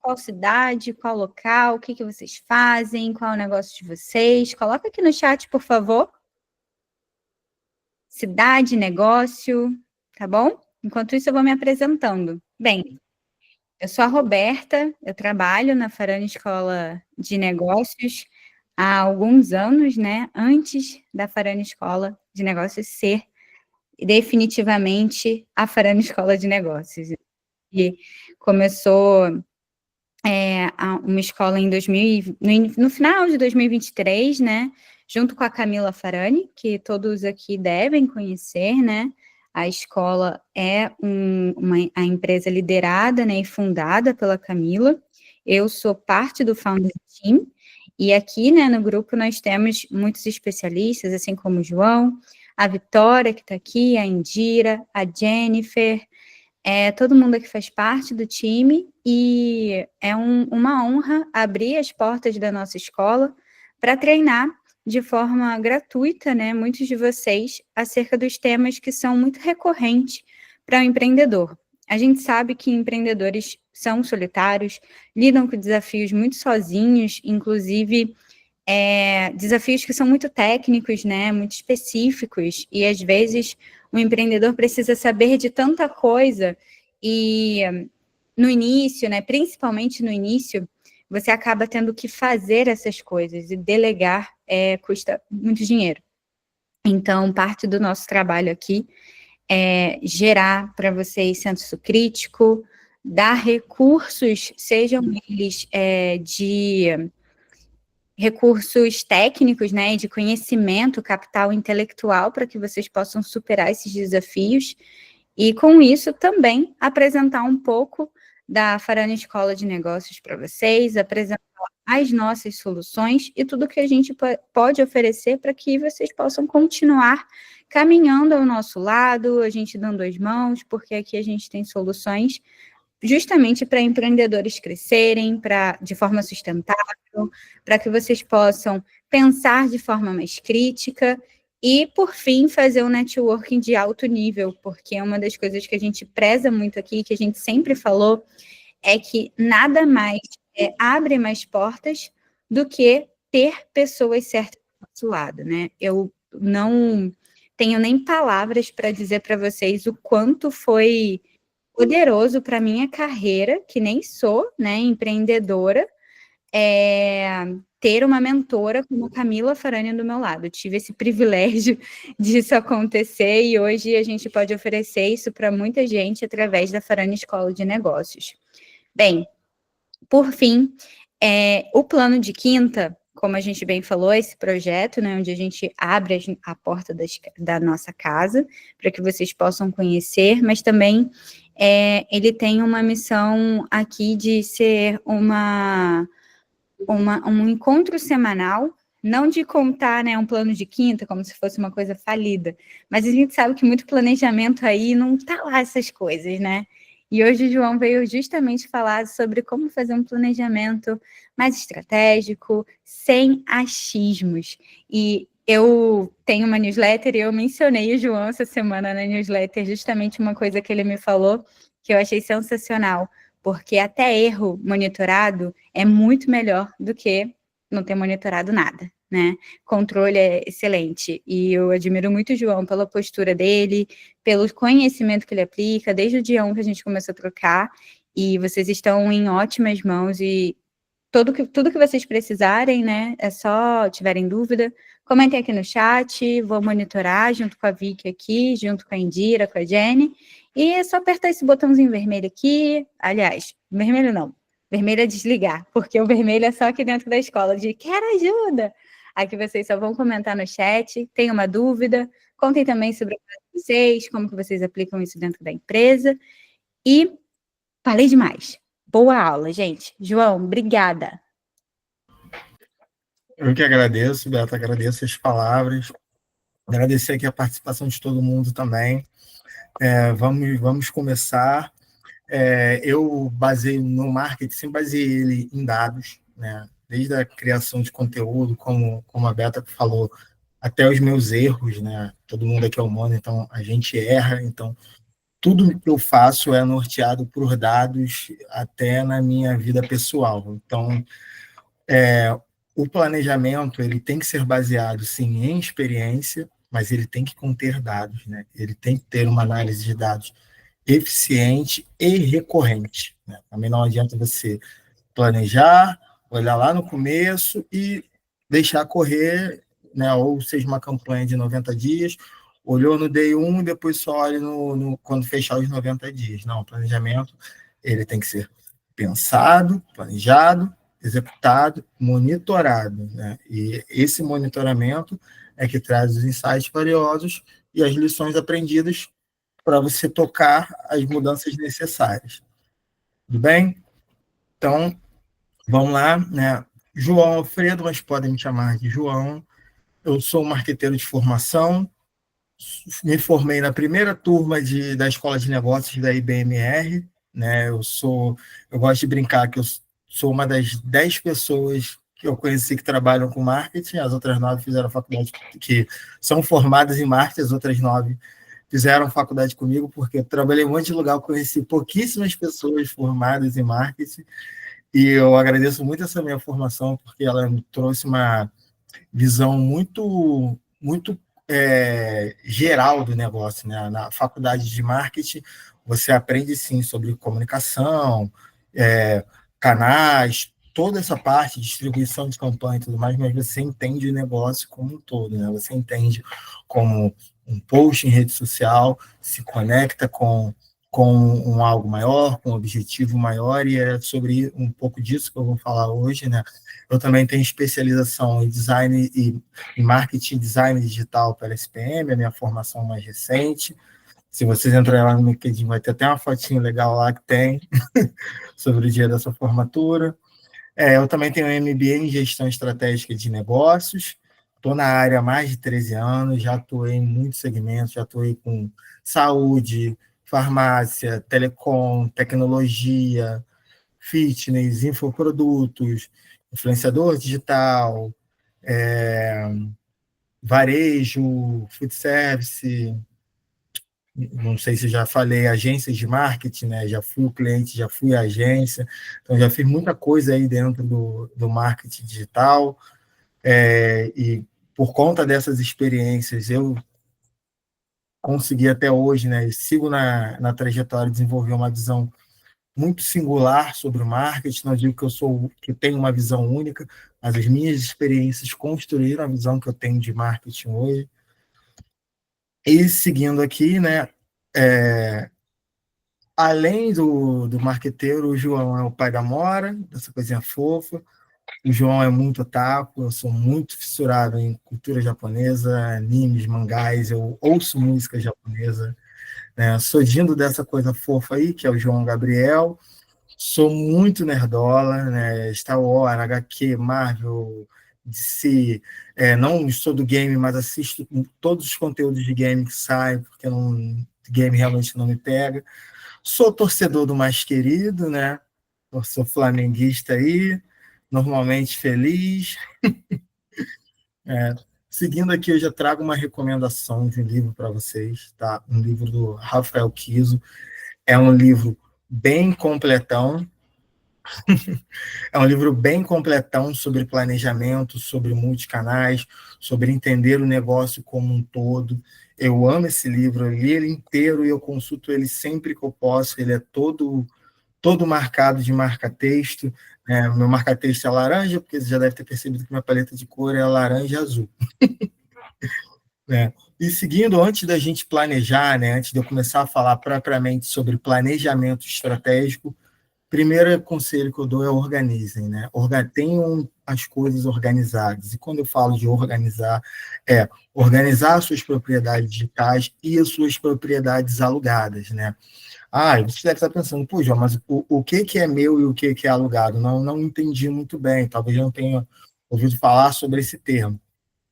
qual cidade, qual local, o que vocês fazem, qual é o negócio de vocês. Coloca aqui no chat, por favor. Cidade, negócio, tá bom? Enquanto isso, eu vou me apresentando. Bem, eu sou a Roberta, eu trabalho na Farana Escola de Negócios há alguns anos, né? Antes da Farana Escola de Negócios ser definitivamente a Farana Escola de Negócios. E começou uma escola em no final de 2023, né? Junto com a Camila Farani, que todos aqui devem conhecer, né? A escola é a empresa liderada, né, e fundada pela Camila. Eu sou parte do Founder Team, e aqui, né, no grupo nós temos muitos especialistas, assim como o João, a Vitória, que está aqui, a Indira, a Jennifer, todo mundo aqui faz parte do time, e é uma honra abrir as portas da nossa escola para treinar de forma gratuita, né, muitos de vocês, acerca dos temas que são muito recorrentes para o empreendedor. A gente sabe que empreendedores são solitários, lidam com desafios muito sozinhos, inclusive desafios que são muito técnicos, né, muito específicos, e às vezes o empreendedor precisa saber de tanta coisa, e no início, né, principalmente no início, você acaba tendo que fazer essas coisas, e delegar custa muito dinheiro. Então, parte do nosso trabalho aqui é gerar para vocês senso crítico, dar recursos, sejam eles de recursos técnicos, né, de conhecimento, capital intelectual, para que vocês possam superar esses desafios, e com isso também apresentar um pouco da Farana Escola de Negócios para vocês, apresentar as nossas soluções e tudo que a gente pode oferecer para que vocês possam continuar caminhando ao nosso lado, a gente dando as mãos, porque aqui a gente tem soluções justamente para empreendedores crescerem de forma sustentável, para que vocês possam pensar de forma mais crítica e, por fim, fazer um networking de alto nível, porque uma das coisas que a gente preza muito aqui, que a gente sempre falou, é que nada mais abre mais portas do que ter pessoas certas do nosso lado, né? Eu não tenho nem palavras para dizer para vocês o quanto foi poderoso para minha carreira, que nem sou, né, empreendedora, ter uma mentora como Camila Farani do meu lado. Eu tive esse privilégio disso acontecer, e hoje a gente pode oferecer isso para muita gente através da Farani Escola de Negócios. Bem, por fim, o plano de quinta, como a gente bem falou, esse projeto, né, onde a gente abre a porta da nossa casa, para que vocês possam conhecer, mas também ele tem uma missão aqui de ser um encontro semanal, não de contar, né, um plano de quinta como se fosse uma coisa falida, mas a gente sabe que muito planejamento aí não tá lá essas coisas, né? E hoje o João veio justamente falar sobre como fazer um planejamento mais estratégico, sem achismos. E eu tenho uma newsletter e eu mencionei o João essa semana na newsletter, justamente uma coisa que ele me falou que eu achei sensacional, porque até erro monitorado é muito melhor do que não ter monitorado nada, né? Controle é excelente, e eu admiro muito o João pela postura dele, pelo conhecimento que ele aplica, desde o dia 1 que a gente começou a trocar, e vocês estão em ótimas mãos, e tudo que vocês precisarem, né, é só tiverem dúvida, comentem aqui no chat, vou monitorar junto com a Vicky aqui, junto com a Indira, com a Jenny, e é só apertar esse botãozinho vermelho aqui, aliás, vermelho não, vermelho é desligar, porque o vermelho é só aqui dentro da escola, de quero ajuda. Aqui vocês só vão comentar no chat, tem uma dúvida, contem também sobre vocês, como que vocês aplicam isso dentro da empresa, e falei demais. Boa aula, gente. João, obrigada. Eu que agradeço, Beto, agradeço as palavras, agradecer aqui a participação de todo mundo também. Vamos começar. Eu baseio no marketing, sempre baseei ele em dados, né? Desde a criação de conteúdo, como a Beta falou, até os meus erros, né? Todo mundo aqui é humano, então a gente erra, então tudo que eu faço é norteado por dados até na minha vida pessoal. Então, o planejamento ele tem que ser baseado, sim, em experiência, mas ele tem que conter dados, né? Ele tem que ter uma análise de dados eficiente e recorrente, né? Também não adianta você planejar, olhar lá no começo e deixar correr, né? Ou seja, uma campanha de 90 dias, olhou no day 1 e depois só olha quando fechar os 90 dias. Não, o planejamento ele tem que ser pensado, planejado, executado, monitorado, né? E esse monitoramento é que traz os insights valiosos e as lições aprendidas para você tocar as mudanças necessárias. Tudo bem? Então, vamos lá, né? João Alfredo, mas podem me chamar de João. Eu sou um marqueteiro de formação, me formei na primeira turma da Escola de Negócios da IBMR, né? Eu gosto de brincar que eu sou uma das 10 pessoas que eu conheci que trabalham com marketing, as outras 9 fizeram faculdade, que são formadas em marketing, as outras 9 fizeram faculdade comigo, porque eu trabalhei em um monte de lugar, eu conheci pouquíssimas pessoas formadas em marketing, e eu agradeço muito essa minha formação, porque ela me trouxe uma visão muito geral do negócio, né? Na faculdade de marketing, você aprende, sim, sobre comunicação, canais, toda essa parte, distribuição de campanha e tudo mais, mas você entende o negócio como um todo, né? Você entende como um post em rede social se conecta com algo maior, com um objetivo maior, e é sobre um pouco disso que eu vou falar hoje, né? Eu também tenho especialização em design e em marketing design digital pela SPM, a minha formação mais recente. Se vocês entrarem lá no LinkedIn, vai ter até uma fotinho legal lá que tem sobre o dia dessa formatura. Eu também tenho um MBA em gestão estratégica de negócios. Estou na área há mais de 13 anos, já atuei em muitos segmentos, já atuei com saúde, farmácia, telecom, tecnologia, fitness, infoprodutos, influenciador digital, varejo, food service, não sei se já falei, agências de marketing, né? Já fui o cliente, já fui a agência, então já fiz muita coisa aí dentro do marketing digital, e por conta dessas experiências, eu consegui até hoje, né? Sigo na trajetória de desenvolver uma visão muito singular sobre o marketing. Não digo que tenho uma visão única, mas as minhas experiências construíram a visão que eu tenho de marketing hoje. E seguindo aqui, né? Além do marqueteiro, o João é o pai da Mora, dessa coisinha fofa. O João é muito otaku, eu sou muito fissurado em cultura japonesa, animes, mangás, eu ouço música japonesa, né? Sou dindo dessa coisa fofa aí, que é o João Gabriel. Sou muito nerdola, né? Star Wars, HQ, Marvel, DC. Não sou do game, mas assisto todos os conteúdos de game que saem, porque game realmente não me pega. Sou torcedor do mais querido, né? Eu sou flamenguista aí, normalmente feliz. É, Seguindo aqui, eu já trago uma recomendação de um livro para vocês, tá? Um livro do Rafael Kiso. É um livro bem completão. É um livro bem completão sobre planejamento, sobre multicanais, sobre entender o negócio como um todo. Eu amo esse livro, eu li ele inteiro e eu consulto ele sempre que eu posso. Ele é todo marcado de marca-texto. Meu marca-texto é laranja, porque você já deve ter percebido que minha paleta de cor é laranja e azul. E seguindo, antes da gente planejar, né, antes de eu começar a falar propriamente sobre planejamento estratégico, primeiro conselho que eu dou é organizem, né? Tenham as coisas organizadas. E quando eu falo de organizar, organizar suas propriedades digitais e as suas propriedades alugadas, né? Você deve estar pensando, pô, João, mas o que é meu e o que é alugado? Não entendi muito bem, talvez eu não tenha ouvido falar sobre esse termo,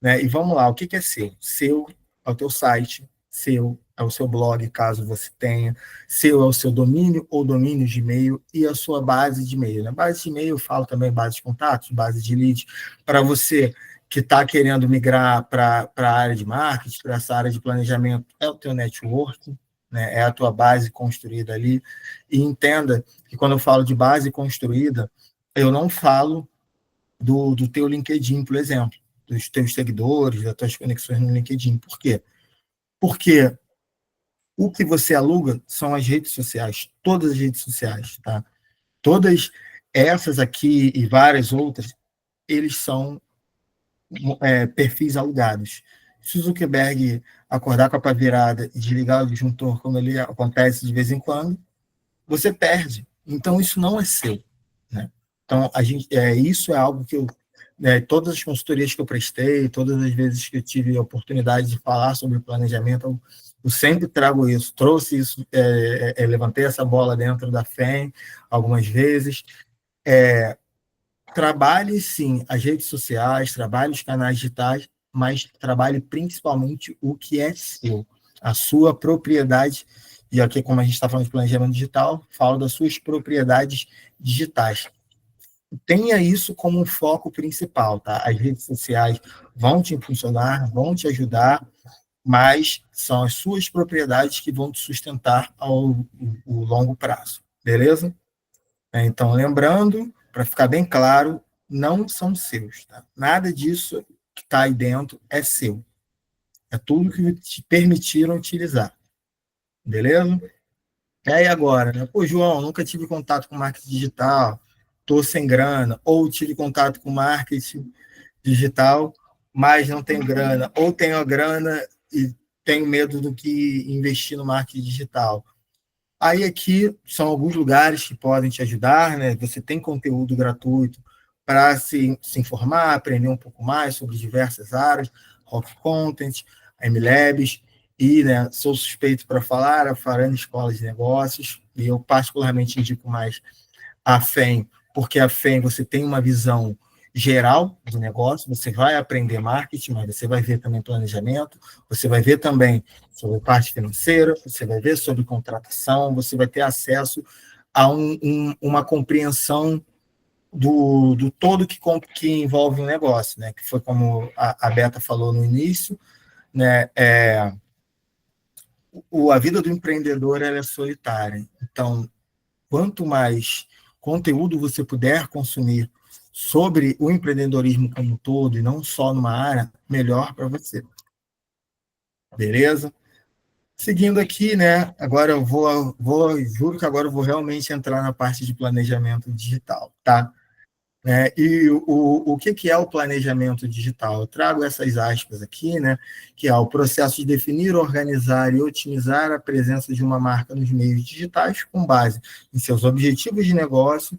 né? E vamos lá, o que é seu? Seu é o teu site, seu é o seu blog, caso você tenha, seu é o seu domínio ou domínio de e-mail e a sua base de e-mail. Na base de e-mail eu falo também base de contatos, base de lead, para você que está querendo migrar para a área de marketing, para essa área de planejamento, é o teu networking, né? É a tua base construída ali. E entenda que quando eu falo de base construída, eu não falo do teu LinkedIn, por exemplo, dos teus seguidores, das tuas conexões no LinkedIn. Por quê? Porque o que você aluga são as redes sociais, todas as redes sociais, tá? Todas essas aqui e várias outras, eles são perfis alugados. Se o Zuckerberg acordar com a pá virada e desligar o disjuntor, como ele acontece de vez em quando, você perde. Então, isso não é seu, né? Então, isso é algo que todas as consultorias que eu prestei, todas as vezes que eu tive a oportunidade de falar sobre planejamento, eu sempre trago isso, trouxe isso, levantei essa bola dentro da FEM algumas vezes. Trabalhe, sim, as redes sociais, trabalhe os canais digitais, mas trabalhe principalmente o que é seu, a sua propriedade. E aqui, como a gente está falando de planejamento digital, falo das suas propriedades digitais. Tenha isso como um foco principal, tá? As redes sociais vão te impulsionar, vão te ajudar, mas são as suas propriedades que vão te sustentar ao longo prazo, beleza? Então, lembrando, para ficar bem claro, não são seus, tá? Nada disso que está aí dentro é seu. É tudo que te permitiram utilizar, beleza? E aí agora, né? Pô, João, nunca tive contato com marketing digital, estou sem grana, ou tive contato com marketing digital, mas não tenho grana, ou tenho a grana e tenho medo do que investir no marketing digital. Aí aqui são alguns lugares que podem te ajudar, né? Você tem conteúdo gratuito para se informar, aprender um pouco mais sobre diversas áreas, Rock Content, a MLabs, e, né, sou suspeito para falar, a Farane Escola de Negócios, e eu particularmente indico mais a FEM, porque a FEM você tem uma visão geral de negócio, você vai aprender marketing, mas você vai ver também planejamento, você vai ver também sobre parte financeira, você vai ver sobre contratação, você vai ter acesso a uma compreensão do todo que envolve um negócio, né? Que foi como a Beta falou no início, né? A vida do empreendedor ela é solitária. Então, quanto mais conteúdo você puder consumir sobre o empreendedorismo como um todo, e não só numa área, melhor para você. Beleza? Seguindo aqui, né? Agora eu juro que agora eu vou realmente entrar na parte de planejamento digital, tá? E o que é o planejamento digital? Eu trago essas aspas aqui, né? Que é o processo de definir, organizar e otimizar a presença de uma marca nos meios digitais com base em seus objetivos de negócio,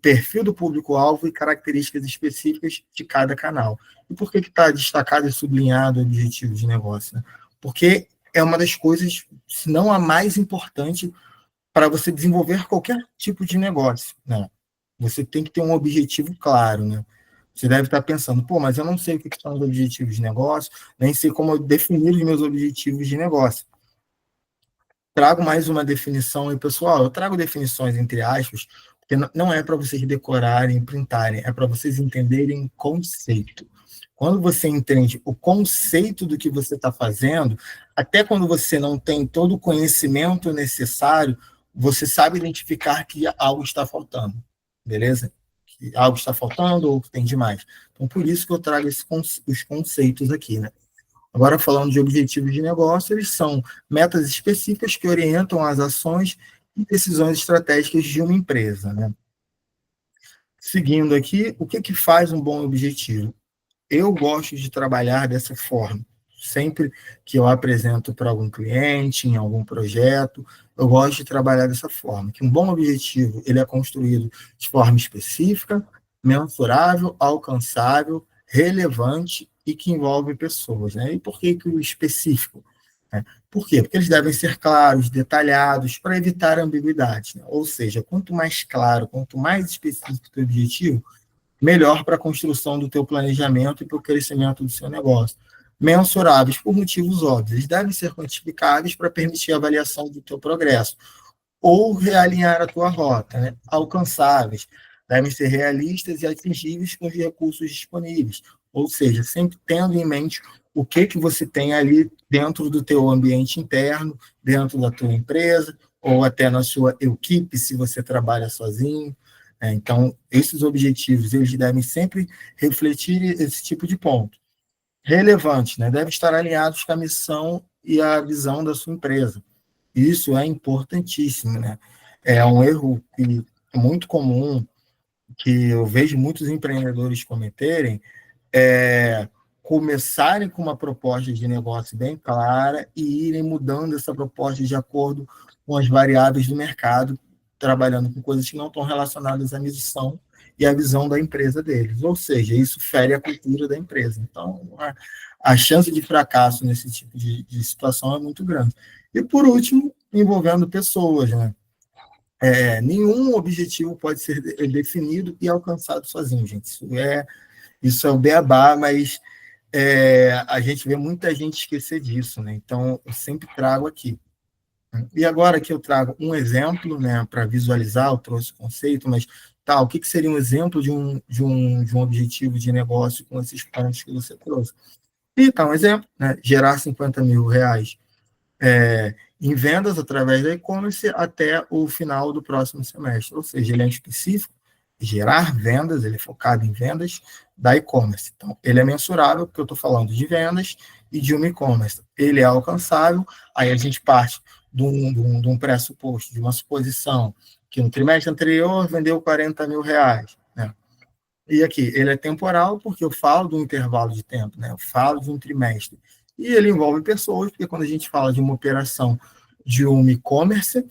perfil do público-alvo e características específicas de cada canal. E por que está destacado e sublinhado o objetivo de negócio? Né? Porque é uma das coisas, se não a mais importante, para você desenvolver qualquer tipo de negócio, né? Você tem que ter um objetivo claro, né? Você deve estar pensando, pô, mas eu não sei o que são os objetivos de negócio, nem sei como eu definir os meus objetivos de negócio. Trago mais uma definição aí, pessoal. Eu trago definições entre aspas, porque não é para vocês decorarem, printarem, é para vocês entenderem conceito. Quando você entende o conceito do que você está fazendo, até quando você não tem todo o conhecimento necessário, você sabe identificar que algo está faltando, beleza? Que algo está faltando ou que tem demais. Então, por isso que eu trago os conceitos aqui, né? Agora, falando de objetivos de negócio, eles são metas específicas que orientam as ações e decisões estratégicas de uma empresa, né? Seguindo aqui, o que faz um bom objetivo? Eu gosto de trabalhar dessa forma. Sempre que eu apresento para algum cliente, em algum projeto, eu gosto de trabalhar dessa forma, que um bom objetivo ele é construído de forma específica, mensurável, alcançável, relevante e que envolve pessoas. Né? E por que o específico? Por quê? Porque eles devem ser claros, detalhados, para evitar ambiguidade. Né? Ou seja, quanto mais claro, quanto mais específico o objetivo, melhor para a construção do teu planejamento e para o crescimento do seu negócio. Mensuráveis por motivos óbvios. Eles devem ser quantificáveis para permitir a avaliação do teu progresso ou realinhar a tua rota. Né? Alcançáveis. Devem ser realistas e atingíveis com os recursos disponíveis. Ou seja, sempre tendo em mente o que você tem ali dentro do teu ambiente interno, dentro da tua empresa, ou até na sua equipe, se você trabalha sozinho. Então, esses objetivos, eles devem sempre refletir esse tipo de ponto. Relevante, né? Devem estar alinhados com a missão e a visão da sua empresa. Isso é importantíssimo, né? É um erro muito comum que eu vejo muitos empreendedores cometerem, é começarem com uma proposta de negócio bem clara e irem mudando essa proposta de acordo com as variáveis do mercado, trabalhando com coisas que não estão relacionadas à missão e à visão da empresa deles. Ou seja, isso fere a cultura da empresa. Então, a chance de fracasso nesse tipo de situação é muito grande. E, por último, envolvendo pessoas, né? Nenhum objetivo pode ser definido e alcançado sozinho, gente. Isso é o beabá, mas a gente vê muita gente esquecer disso, né? Então, eu sempre trago aqui. E agora que eu trago um exemplo, né, para visualizar, eu trouxe o conceito, mas o que seria um exemplo de um objetivo de negócio com esses pontos que você trouxe? E um exemplo, né, gerar 50 mil reais em vendas através da e-commerce até o final do próximo semestre. Ou seja, ele é específico, gerar vendas, ele é focado em vendas da e-commerce. Então, ele é mensurável, porque eu estou falando de vendas e de um e-commerce. Ele é alcançável, aí a gente parte de um pressuposto, de uma suposição, que no trimestre anterior vendeu 40 mil reais. Né? E aqui, ele é temporal, porque eu falo de um intervalo de tempo, né? Eu falo de um trimestre. E ele envolve pessoas, porque quando a gente fala de uma operação de um e-commerce,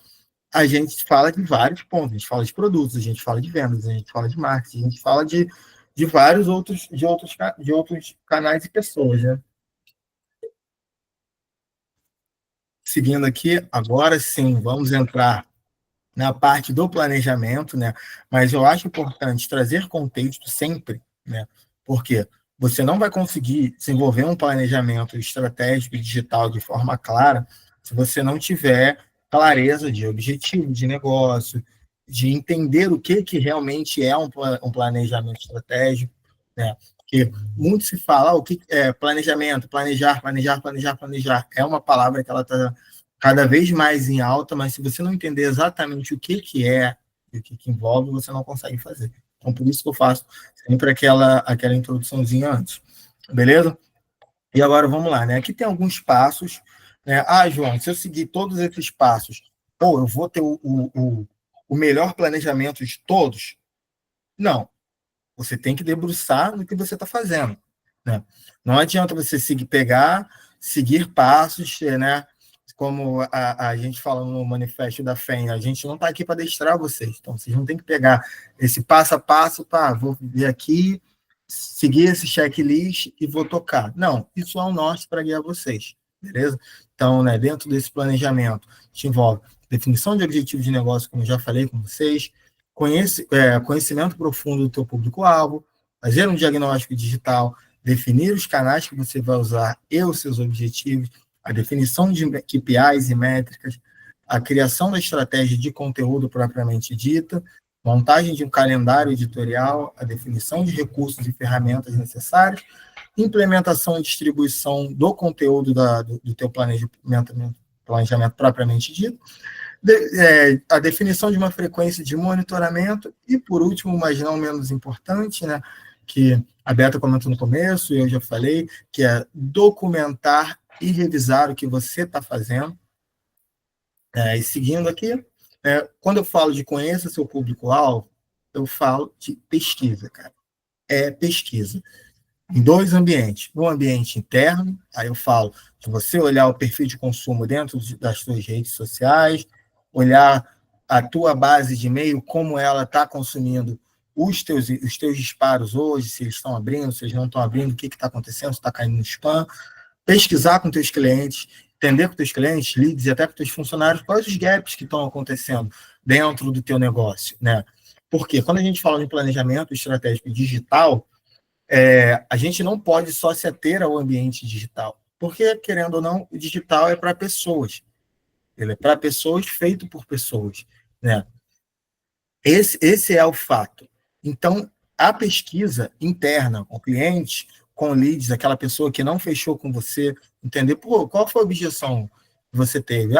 a gente fala de vários pontos. A gente fala de produtos, a gente fala de vendas, a gente fala de marketing, a gente fala de vários outros canais e pessoas, né? Seguindo aqui, agora sim, vamos entrar na parte do planejamento, né? Mas eu acho importante trazer contexto sempre, né? Porque você não vai conseguir desenvolver um planejamento estratégico e digital de forma clara se você não tiver clareza de objetivo de negócio, de entender o que realmente é um planejamento estratégico, né? Porque muito se fala, o que é planejamento, planejar. É uma palavra que ela está cada vez mais em alta, mas se você não entender exatamente o que é e o que envolve, você não consegue fazer. Então, por isso que eu faço sempre aquela introduçãozinha antes. Beleza? E agora vamos lá, né? Aqui tem alguns passos. Né? João, se eu seguir todos esses passos, eu vou ter o melhor planejamento de todos? Não. Você tem que debruçar no que você está fazendo. Né? Não adianta você seguir passos, né? Como a gente fala no manifesto da FEM, a gente não está aqui para adestrar vocês. Então, vocês não tem que pegar esse passo a passo, vou vir aqui, seguir esse checklist e vou tocar. Não, isso é um norte para guiar vocês, beleza? Então, né, dentro desse planejamento, te envolve definição de objetivo de negócio, como eu já falei com vocês, conhecimento profundo do teu público-alvo, fazer um diagnóstico digital, definir os canais que você vai usar e os seus objetivos, a definição de KPIs e métricas, a criação da estratégia de conteúdo propriamente dita, montagem de um calendário editorial, a definição de recursos e ferramentas necessárias, implementação e distribuição do conteúdo do teu planejamento propriamente dito, a definição de uma frequência de monitoramento e, por último, mas não menos importante, né, que a Beta comentou no começo, e eu já falei, que é documentar e revisar o que você está fazendo. E seguindo aqui, quando eu falo de conheça seu público-alvo, eu falo de pesquisa, cara. É pesquisa. Em dois ambientes. No ambiente interno, aí eu falo de você olhar o perfil de consumo dentro das suas redes sociais, olhar a tua base de e-mail, como ela está consumindo os teus disparos hoje, se eles estão abrindo, se eles não estão abrindo, o que está acontecendo, se está caindo no spam, pesquisar com teus clientes, entender com teus clientes, leads e até com teus funcionários, quais os gaps que estão acontecendo dentro do teu negócio, né? Porque quando a gente fala de planejamento estratégico digital, a gente não pode só se ater ao ambiente digital, porque, querendo ou não, o digital é para pessoas. Ele é para pessoas, feito por pessoas, né? Esse é o fato. Então, a pesquisa interna com clientes, com leads, aquela pessoa que não fechou com você, entender, pô, qual foi a objeção que você teve?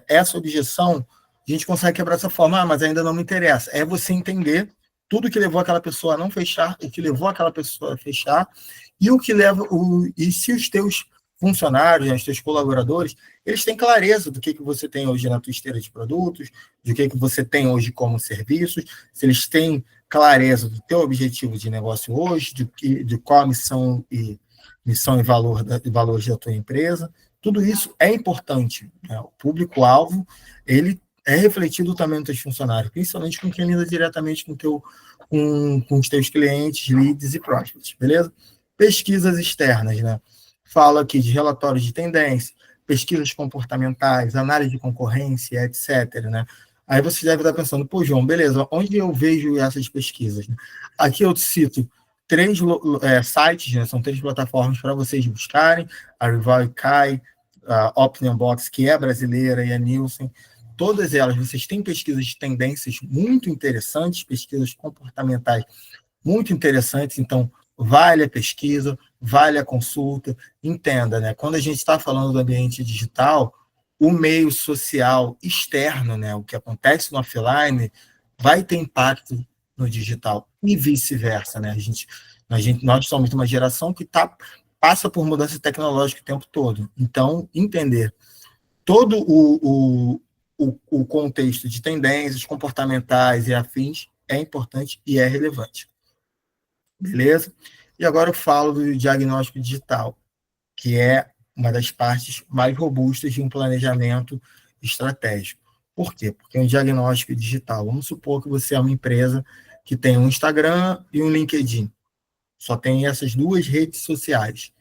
Essa objeção, a gente consegue quebrar dessa forma, mas ainda não me interessa. É você entender tudo que levou aquela pessoa a não fechar, o que levou aquela pessoa a fechar, e o que leva, e se os teus funcionários, né, os teus colaboradores, eles têm clareza do que você tem hoje na tua esteira de produtos, do que você tem hoje como serviços, se eles têm clareza do teu objetivo de negócio hoje, de qual a missão e valores da tua empresa. Tudo isso é importante, né? O público-alvo, ele é refletido também nos teus funcionários, principalmente com quem lida diretamente com os teus clientes, leads e prospects, beleza? Pesquisas externas, né? Falo aqui de relatórios de tendência, pesquisas comportamentais, análise de concorrência, etc., né? Aí você deve estar pensando, pô, João, beleza, onde eu vejo essas pesquisas? Né? Aqui eu cito 3 sites, né? São 3 plataformas para vocês buscarem, a Rival Kai, a Opinion Box, que é brasileira, e a Nielsen. Todas elas, vocês têm pesquisas de tendências muito interessantes, pesquisas comportamentais muito interessantes, então vale a pesquisa, vale a consulta, entenda, né? Quando a gente está falando do ambiente digital, o meio social externo, né, o que acontece no offline, vai ter impacto no digital e vice-versa, né? Nós somos uma geração que passa por mudança tecnológica o tempo todo. Então, entender todo o contexto de tendências comportamentais e afins é importante e é relevante. Beleza? E agora eu falo do diagnóstico digital, que é uma das partes mais robustas de um planejamento estratégico. Por quê? Porque é um diagnóstico digital. Vamos supor que você é uma empresa que tem um Instagram e um LinkedIn. Só tem essas 2 redes sociais,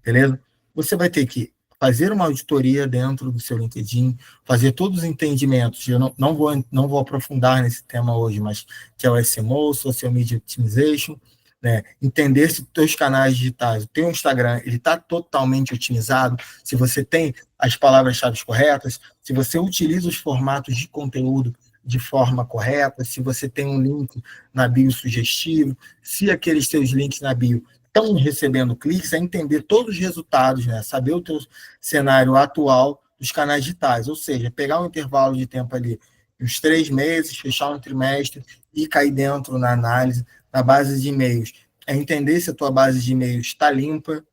beleza? Você vai ter que fazer uma auditoria dentro do seu LinkedIn, fazer todos os entendimentos. Eu não vou aprofundar nesse tema hoje, mas que é o SMO, Social Media Optimization, né? Entender se os teus canais digitais, o teu Instagram, ele está totalmente otimizado, se você tem as palavras-chave corretas, se você utiliza os formatos de conteúdo de forma correta, se você tem um link na bio sugestivo, se aqueles teus links na bio estão recebendo cliques, é entender todos os resultados, né? Saber o teu cenário atual dos canais digitais, ou seja, pegar um intervalo de tempo ali, uns 3 meses, fechar um trimestre e cair dentro na análise, na base de e-mails. É entender se a tua base de e-mails está limpa,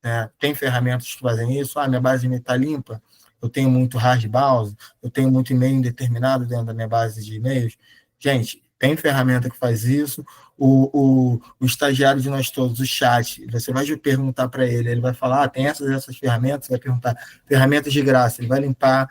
né? Tem ferramentas que fazem isso. Minha base de e-mail está limpa, eu tenho muito hard bounce, eu tenho muito e-mail indeterminado dentro da minha base de e-mails. Gente, tem ferramenta que faz isso. O estagiário de nós todos, o chat, você vai perguntar para ele vai falar, tem essas ferramentas, você vai perguntar, ferramentas de graça, ele vai limpar,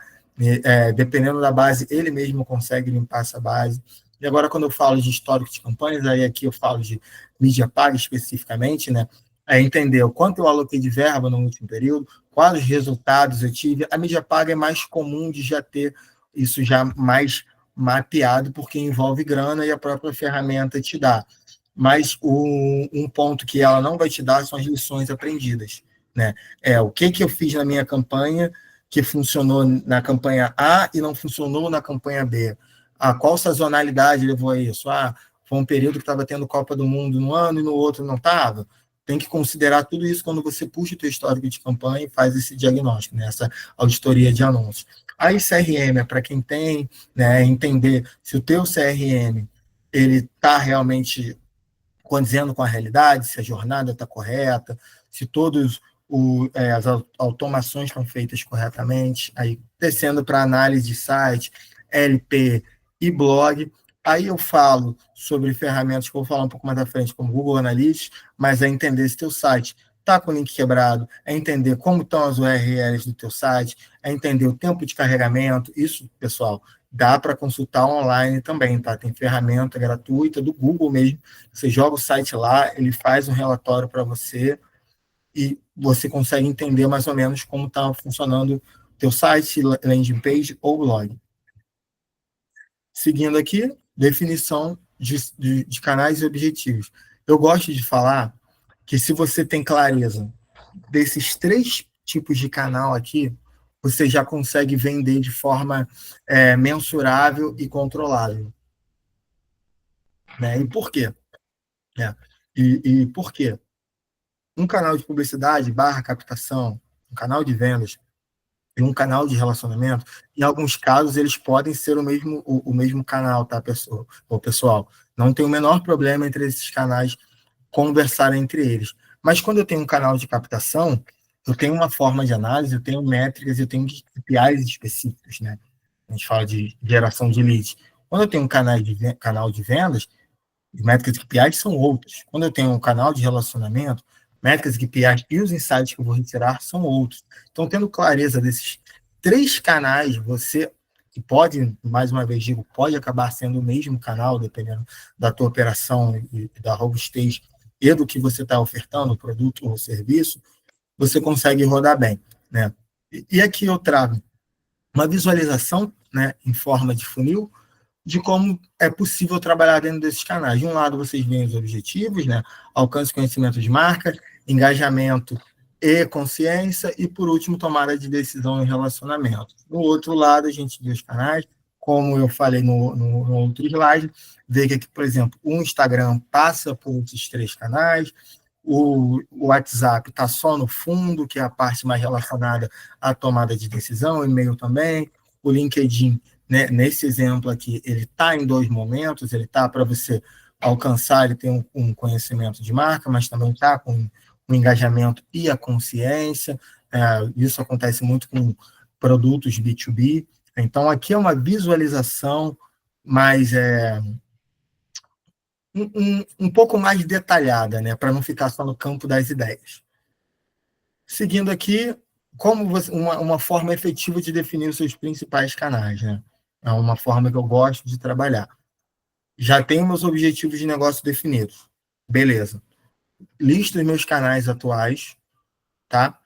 dependendo da base, ele mesmo consegue limpar essa base. E agora, quando eu falo de histórico de campanhas, aí aqui eu falo de mídia paga especificamente, né? É entender o quanto eu aloquei de verba no último período, quais resultados eu tive. A mídia paga é mais comum de já ter isso já mais mapeado, porque envolve grana e a própria ferramenta te dá. Mas um ponto que ela não vai te dar são as lições aprendidas, né? O que eu fiz na minha campanha que funcionou na campanha A e não funcionou na campanha B. Qual sazonalidade levou a isso? Foi um período que estava tendo Copa do Mundo no ano e no outro não estava. Tem que considerar tudo isso quando você puxa o teu histórico de campanha e faz esse diagnóstico, né? Essa auditoria de anúncios. Aí CRM é para quem tem, né? Entender se o teu CRM ele está realmente condizendo com a realidade, se a jornada está correta, se todas as automações estão feitas corretamente. Aí descendo para análise de site, LP e blog. Aí eu falo sobre ferramentas que eu vou falar um pouco mais à frente, como Google Analytics, mas é entender se teu site está com o link quebrado, é entender como estão as URLs do teu site, é entender o tempo de carregamento. Isso, pessoal, dá para consultar online também, tá? Tem ferramenta gratuita do Google mesmo. Você joga o site lá, ele faz um relatório para você e você consegue entender mais ou menos como está funcionando teu site, landing page ou blog. Seguindo aqui, definição de canais e objetivos. Eu gosto de falar que se você tem clareza desses 3 tipos de canal aqui, você já consegue vender de forma mensurável e controlável. Né? E por quê? E por quê? um canal de publicidade barra captação, um canal de vendas e um canal de relacionamento, em alguns casos eles podem ser o mesmo canal, tá, pessoal? Não tem o menor problema entre esses canais conversarem entre eles. Mas quando eu tenho um canal de captação, eu tenho uma forma de análise, eu tenho métricas, eu tenho KPIs específicos, né? A gente fala de geração de leads. Quando eu tenho um canal de vendas, métricas e KPIs são outras. Quando eu tenho um canal de relacionamento, métricas e KPIs e os insights que eu vou retirar são outros. Então, tendo clareza desses 3 canais, você que pode, mais uma vez digo, pode acabar sendo o mesmo canal, dependendo da tua operação e da robustez e do que você está ofertando, o produto ou serviço, você consegue rodar bem, né? E aqui eu trago uma visualização, né, em forma de funil, de como é possível trabalhar dentro desses canais. De um lado, vocês veem os objetivos, né? Alcance e conhecimento de marca, engajamento e consciência, e, por último, tomada de decisão e relacionamento. Do outro lado, a gente vê os canais, como eu falei no outro slide, vê que aqui, por exemplo, o Instagram passa por esses 3 canais, o WhatsApp está só no fundo, que é a parte mais relacionada à tomada de decisão, o e-mail também, o LinkedIn, né, nesse exemplo aqui, ele está em 2 momentos, ele está para você alcançar, ele tem um conhecimento de marca, mas também está com o engajamento e a consciência, isso acontece muito com produtos B2B, então aqui é uma visualização mais um pouco mais detalhada, né, para não ficar só no campo das ideias. Seguindo aqui, como uma forma efetiva de definir os seus principais canais, né? É uma forma que eu gosto de trabalhar. Já tenho meus objetivos de negócio definidos. Beleza. Listo os meus canais atuais, tá?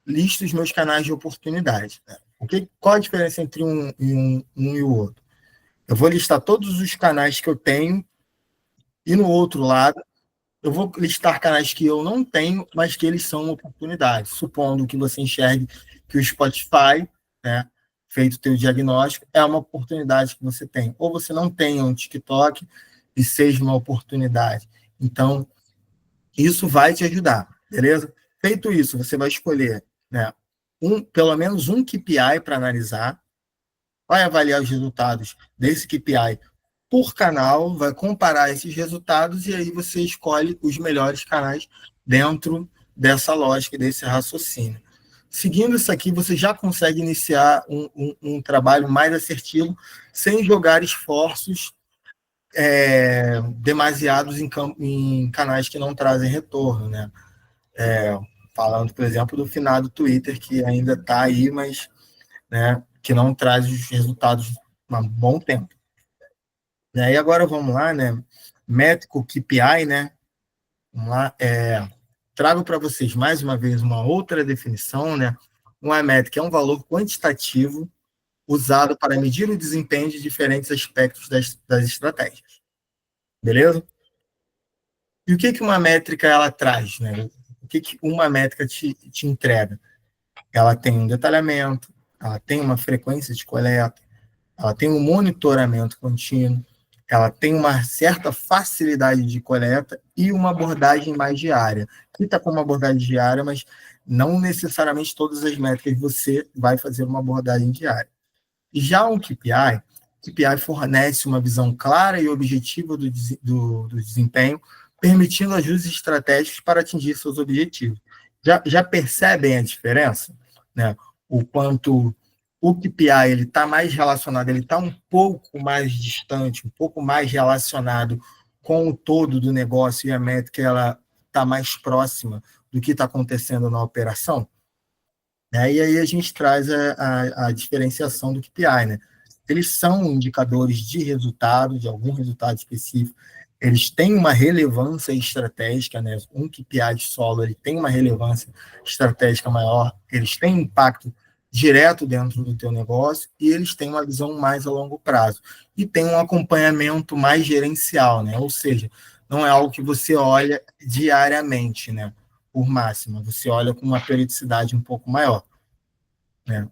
Listo os meus canais de oportunidade. Né? Qual a diferença entre um e o outro? Eu vou listar todos os canais que eu tenho e, no outro lado, eu vou listar canais que eu não tenho, mas que eles são uma oportunidade. Supondo que você enxergue que o Spotify, né, feito o teu diagnóstico, é uma oportunidade que você tem. Ou você não tenha um TikTok e seja uma oportunidade. Então, isso vai te ajudar, beleza? Feito isso, você vai escolher, né, pelo menos um KPI para analisar, vai avaliar os resultados desse KPI por canal, vai comparar esses resultados e aí você escolhe os melhores canais dentro dessa lógica, desse raciocínio. Seguindo isso aqui, você já consegue iniciar um trabalho mais assertivo, sem jogar esforços demasiados em canais que não trazem retorno, né? Falando, por exemplo, do finado Twitter, que ainda está aí, mas, né, que não traz os resultados há um bom tempo. E agora vamos lá, né? Métrico KPI, né? Vamos lá. Trago para vocês mais uma vez uma outra definição, né? Uma métrica é um valor quantitativo usado para medir o desempenho de diferentes aspectos das estratégias. Beleza? E o que uma métrica ela traz, né? O que uma métrica te entrega? Ela tem um detalhamento, ela tem uma frequência de coleta, ela tem um monitoramento contínuo, ela tem uma certa facilidade de coleta e uma abordagem mais diária. Aqui está com uma abordagem diária, mas não necessariamente todas as métricas você vai fazer uma abordagem diária. E já um KPI fornece uma visão clara e objetiva do desempenho, permitindo ajustes estratégicos para atingir seus objetivos. Já percebem a diferença? Né? O quanto o KPI ele está mais relacionado, ele está um pouco mais distante, um pouco mais relacionado com o todo do negócio e a métrica ela está mais próxima do que está acontecendo na operação. E aí a gente traz a diferenciação do KPI, né? Eles são indicadores de resultado, de algum resultado específico. Eles têm uma relevância estratégica, né? Um KPI de solo ele tem uma relevância estratégica maior, eles têm impacto direto dentro do teu negócio e eles têm uma visão mais a longo prazo. E tem um acompanhamento mais gerencial, né? Ou seja, não é algo que você olha diariamente, né? Por máxima, você olha com uma periodicidade um pouco maior. Né?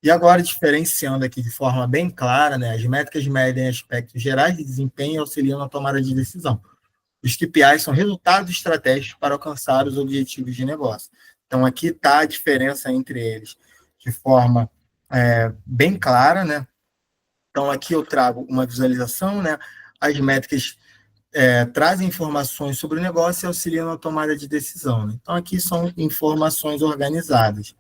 E agora, diferenciando aqui de forma bem clara, né, as métricas medem aspectos gerais de desempenho e auxiliam na tomada de decisão. Os KPIs são resultados estratégicos para alcançar os objetivos de negócio. Então, aqui está a diferença entre eles de forma bem clara, né? Então, aqui eu trago uma visualização, né? As métricas trazem informações sobre o negócio e auxiliam na tomada de decisão, né? Então, aqui são informações organizadas.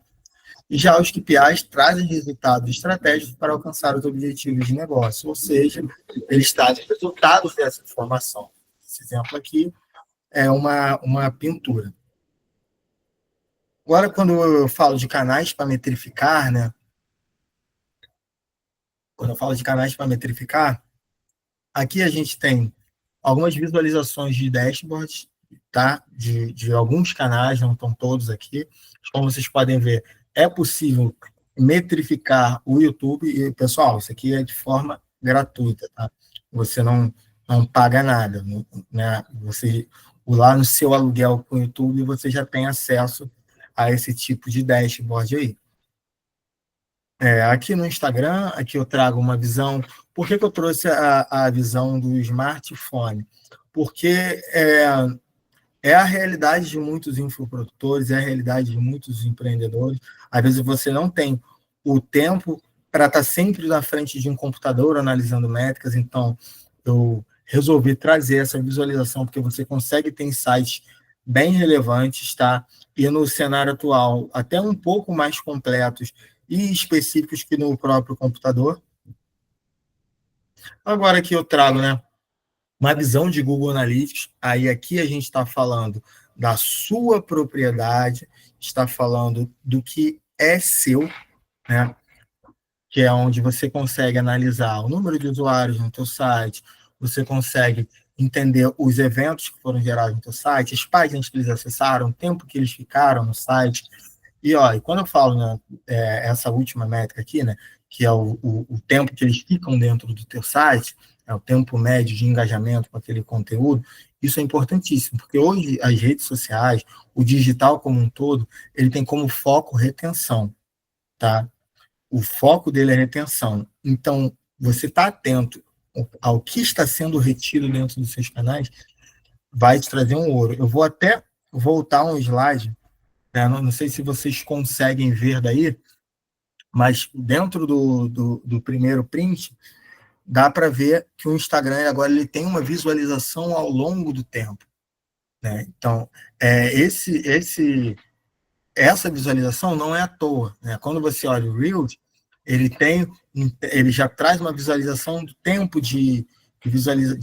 E já os KPIs trazem resultados estratégicos para alcançar os objetivos de negócio, ou seja, eles trazem resultados dessa informação. Esse exemplo aqui é uma pintura. Agora, quando eu falo de canais para metrificar, né? Quando eu falo de canais para metrificar, aqui a gente tem algumas visualizações de dashboards, tá? De alguns canais, não estão todos aqui. Como vocês podem ver, é possível metrificar o YouTube. E, pessoal, isso aqui é de forma gratuita, tá? Você não paga nada, né? Você, lá no seu aluguel com o YouTube, você já tem acesso a esse tipo de dashboard aí. Aqui no Instagram, aqui eu trago uma visão. Por que eu trouxe a visão do smartphone? Porque é a realidade de muitos infoprodutores, é a realidade de muitos empreendedores. Às vezes você não tem o tempo para estar sempre na frente de um computador analisando métricas, então eu resolvi trazer essa visualização, porque você consegue ter insights bem relevantes, tá? E no cenário atual, até um pouco mais completos e específicos que no próprio computador. Agora aqui eu trago, né, uma visão de Google Analytics. Aí aqui a gente está falando da sua propriedade, está falando do que é seu, né, que é onde você consegue analisar o número de usuários no teu site, você consegue entender os eventos que foram gerados no teu site, as páginas que eles acessaram, o tempo que eles ficaram no site. E quando eu falo, né, essa última métrica aqui, né, que é o tempo que eles ficam dentro do teu site, é o tempo médio de engajamento com aquele conteúdo, isso é importantíssimo, porque hoje as redes sociais, o digital como um todo, ele tem como foco retenção, tá? O foco dele é retenção. Então, você está atento ao que está sendo retido dentro dos seus canais, vai te trazer um ouro. Eu vou até voltar um slide, né? Não sei se vocês conseguem ver daí, mas dentro do primeiro print, dá para ver que o Instagram agora ele tem uma visualização ao longo do tempo, né? Então, essa visualização não é à toa, né? Quando você olha o Reels, ele já traz uma visualização do tempo de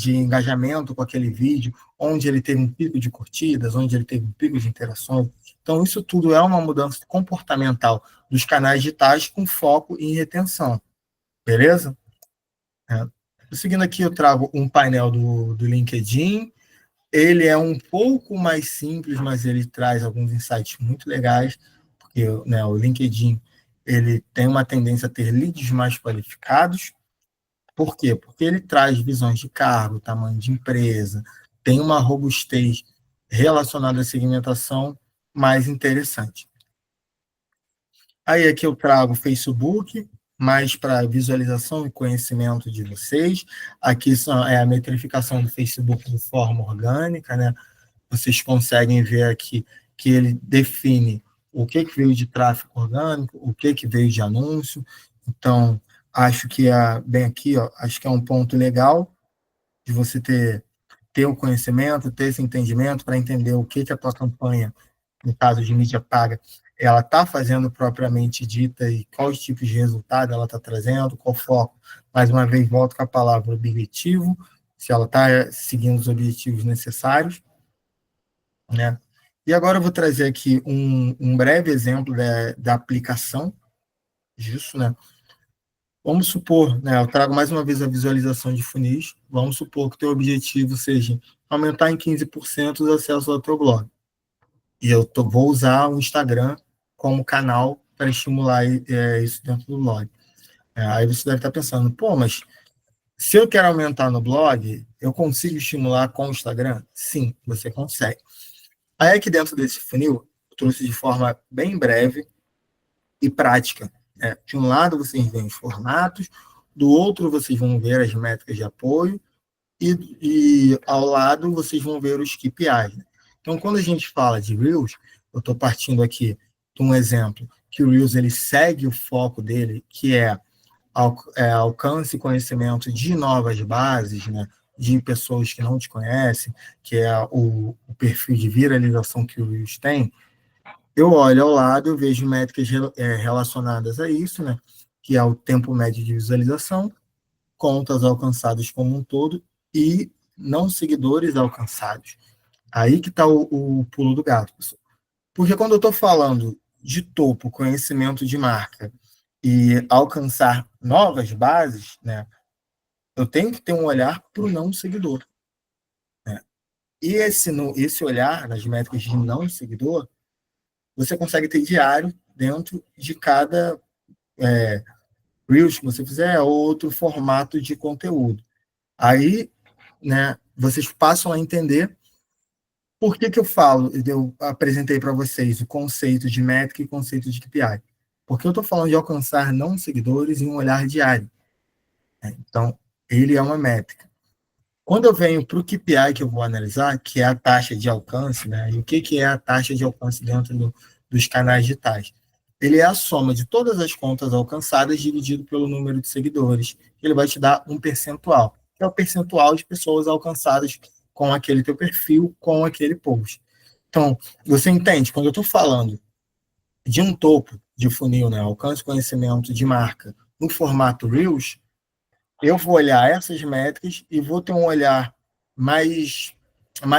engajamento com aquele vídeo, onde ele teve um pico de curtidas, onde ele teve um pico de interações. Então, isso tudo é uma mudança comportamental dos canais digitais com foco em retenção. Beleza? Seguindo aqui, eu trago um painel do LinkedIn. Ele é um pouco mais simples, mas ele traz alguns insights muito legais, porque, né, o LinkedIn ele tem uma tendência a ter leads mais qualificados. Por quê? Porque ele traz visões de cargo, tamanho de empresa, tem uma robustez relacionada à segmentação mais interessante. Aí aqui eu trago o Facebook, mais para visualização e conhecimento de vocês. Aqui é a metrificação do Facebook de forma orgânica, né? Vocês conseguem ver aqui que ele define o que veio de tráfego orgânico, o que veio de anúncio. Então, acho que bem aqui, acho que é um ponto legal de você ter o conhecimento, ter esse entendimento para entender o que a tua campanha, no caso de mídia paga, ela está fazendo propriamente dita e quais tipos de resultado ela está trazendo, qual foco. Mais uma vez, volto com a palavra objetivo, se ela está seguindo os objetivos necessários, né? E agora eu vou trazer aqui um breve exemplo da aplicação disso, né? Vamos supor, né, eu trago mais uma vez a visualização de funis, vamos supor que o teu objetivo seja aumentar em 15% os acessos ao teu blog. E eu vou usar o Instagram como canal para estimular isso dentro do blog. Aí você deve estar pensando, pô, mas se eu quero aumentar no blog, eu consigo estimular com o Instagram? Sim, você consegue. Aí aqui dentro desse funil, eu trouxe de forma bem breve e prática. De um lado vocês veem os formatos, do outro vocês vão ver as métricas de apoio, e ao lado vocês vão ver os KPIs. Né? Então, quando a gente fala de Reels, eu estou partindo aqui de um exemplo, que o Reels ele segue o foco dele, que é alcance e conhecimento de novas bases, né, de pessoas que não te conhecem, que é o perfil de viralização que o Reels tem. Eu olho ao lado, eu vejo métricas relacionadas a isso, né, que é o tempo médio de visualização, contas alcançadas como um todo e não seguidores alcançados. Aí que está o pulo do gato, pessoal. Porque quando eu estou falando de topo, conhecimento de marca e alcançar novas bases, né, eu tenho que ter um olhar para o não seguidor. Né? E esse olhar nas métricas de não seguidor, você consegue ter diário dentro de cada Reels que você fizer ou outro formato de conteúdo. Aí, né, vocês passam a entender por que eu apresentei para vocês o conceito de métrica e o conceito de KPI. Porque eu estou falando de alcançar não seguidores em um olhar diário. Né? Então, ele é uma métrica. Quando eu venho para o KPI que eu vou analisar, que é a taxa de alcance, né? E o que é a taxa de alcance dentro dos canais digitais? Ele é a soma de todas as contas alcançadas dividido pelo número de seguidores. Ele vai te dar um percentual, que é o percentual de pessoas alcançadas com aquele teu perfil, com aquele post. Então, você entende? Quando eu estou falando de um topo de funil, né? Alcance conhecimento de marca no formato Reels, eu vou olhar essas métricas e vou ter um olhar mais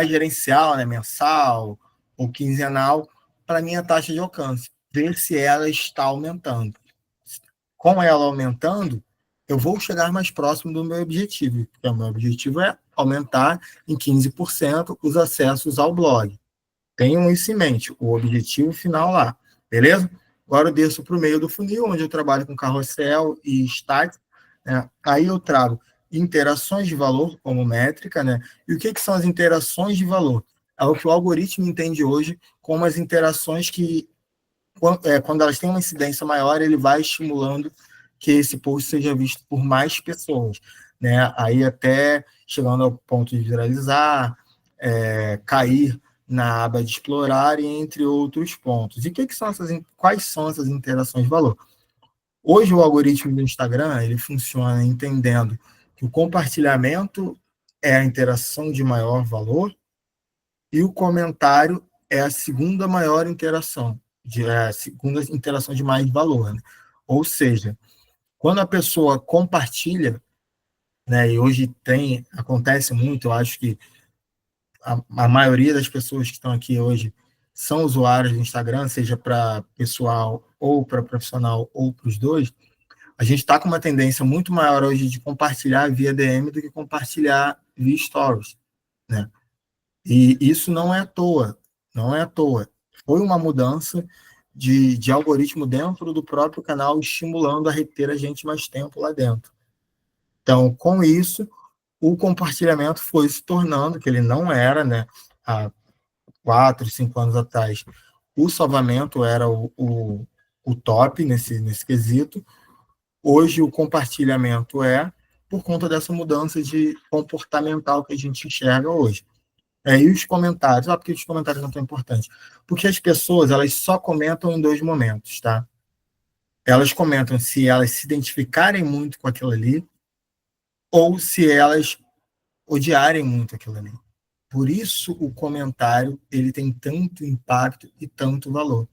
gerencial, né, mensal ou quinzenal, para a minha taxa de alcance, ver se ela está aumentando. Com ela aumentando, eu vou chegar mais próximo do meu objetivo, porque o meu objetivo é aumentar em 15% os acessos ao blog. Tenham isso em mente, o objetivo final lá, beleza? Agora eu desço para o meio do funil, onde eu trabalho com carrossel e stats, né? Aí eu trago interações de valor como métrica, né? E o que são as interações de valor? É o que o algoritmo entende hoje como as interações que, quando elas têm uma incidência maior, ele vai estimulando que esse post seja visto por mais pessoas, né? Aí até chegando ao ponto de viralizar, cair na aba de explorar e entre outros pontos. E quais são essas interações de valor? Hoje o algoritmo do Instagram ele funciona entendendo que o compartilhamento é a interação de maior valor e o comentário é a segunda maior interação, a segunda interação de mais valor. Né? Ou seja, quando a pessoa compartilha, né, e hoje acontece muito, eu acho que a maioria das pessoas que estão aqui hoje são usuários do Instagram, seja para pessoal ou para profissional ou para os dois, a gente está com uma tendência muito maior hoje de compartilhar via DM do que compartilhar via stories, né? E isso não é à toa, não é à toa. Foi uma mudança de algoritmo dentro do próprio canal, estimulando a reter a gente mais tempo lá dentro. Então, com isso, o compartilhamento foi se tornando, que ele não era, né, há 4, 5 anos atrás, o salvamento era o top nesse quesito. Hoje, o compartilhamento por conta dessa mudança de comportamental que a gente enxerga hoje. E os comentários, por que os comentários não são importantes? Porque as pessoas, elas só comentam em dois momentos, tá? Elas comentam se elas se identificarem muito com aquilo ali ou se elas odiarem muito aquilo ali. Por isso o comentário ele tem tanto impacto e tanto valor,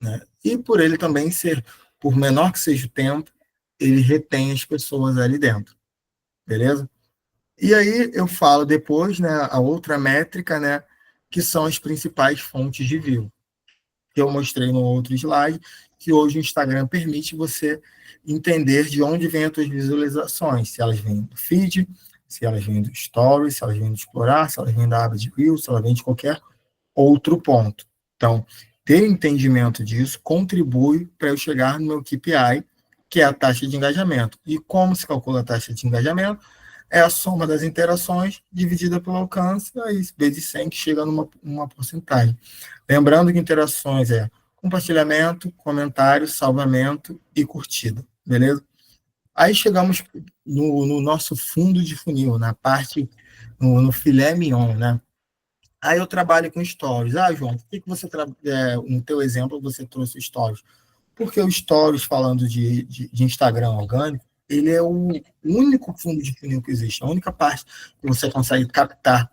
né? E por ele também ser, por menor que seja o tempo, ele retém as pessoas ali dentro, beleza? E aí eu falo depois, né, a outra métrica, né, que são as principais fontes de view, que eu mostrei no outro slide, que hoje o Instagram permite você entender de onde vêm as tuas visualizações, se elas vêm do feed, se elas vêm do stories, se elas vêm do explorar, se elas vêm da aba de Reels, se elas vêm de qualquer outro ponto. Então, ter entendimento disso contribui para eu chegar no meu KPI, que é a taxa de engajamento. E como se calcula a taxa de engajamento? É a soma das interações dividida pelo alcance, aí vezes 100, que chega numa porcentagem. Lembrando que interações é compartilhamento, comentário, salvamento e curtida, beleza? Aí chegamos no nosso fundo de funil, na parte no filé mignon, né? Aí eu trabalho com stories. João, por que você, no teu exemplo, você trouxe stories? Porque o stories, falando de Instagram orgânico, ele é o único fundo de funil que existe, a única parte que você consegue captar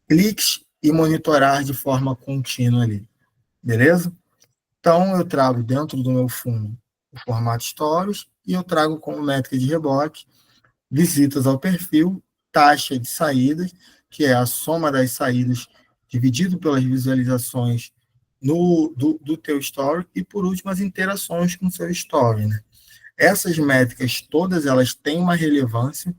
cliques e monitorar de forma contínua ali, beleza? Então, eu trago dentro do meu fundo o formato stories e eu trago como métrica de rebote visitas ao perfil, taxa de saídas, que é a soma das saídas dividido pelas visualizações do teu story, e por último as interações com o seu story, né? Essas métricas todas elas têm uma relevância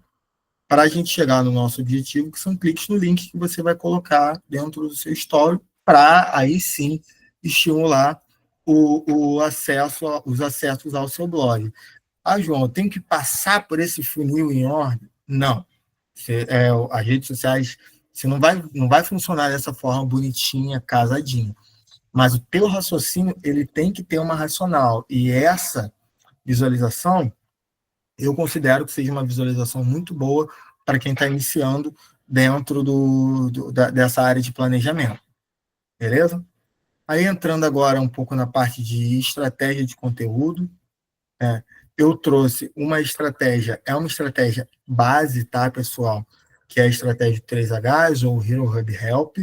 para a gente chegar no nosso objetivo, que são cliques no link que você vai colocar dentro do seu story, para aí sim estimular o acesso, os acessos ao seu blog. João, eu tenho que passar por esse funil em ordem? Não. As redes sociais, você não vai funcionar dessa forma bonitinha, casadinha. Mas o teu raciocínio, ele tem que ter uma racional. E essa visualização, eu considero que seja uma visualização muito boa para quem está iniciando dentro dessa área de planejamento. Beleza? Aí entrando agora um pouco na parte de estratégia de conteúdo, eu trouxe uma estratégia, é uma estratégia base, tá, pessoal? Que é a estratégia 3Hs, ou Hero Hub Help,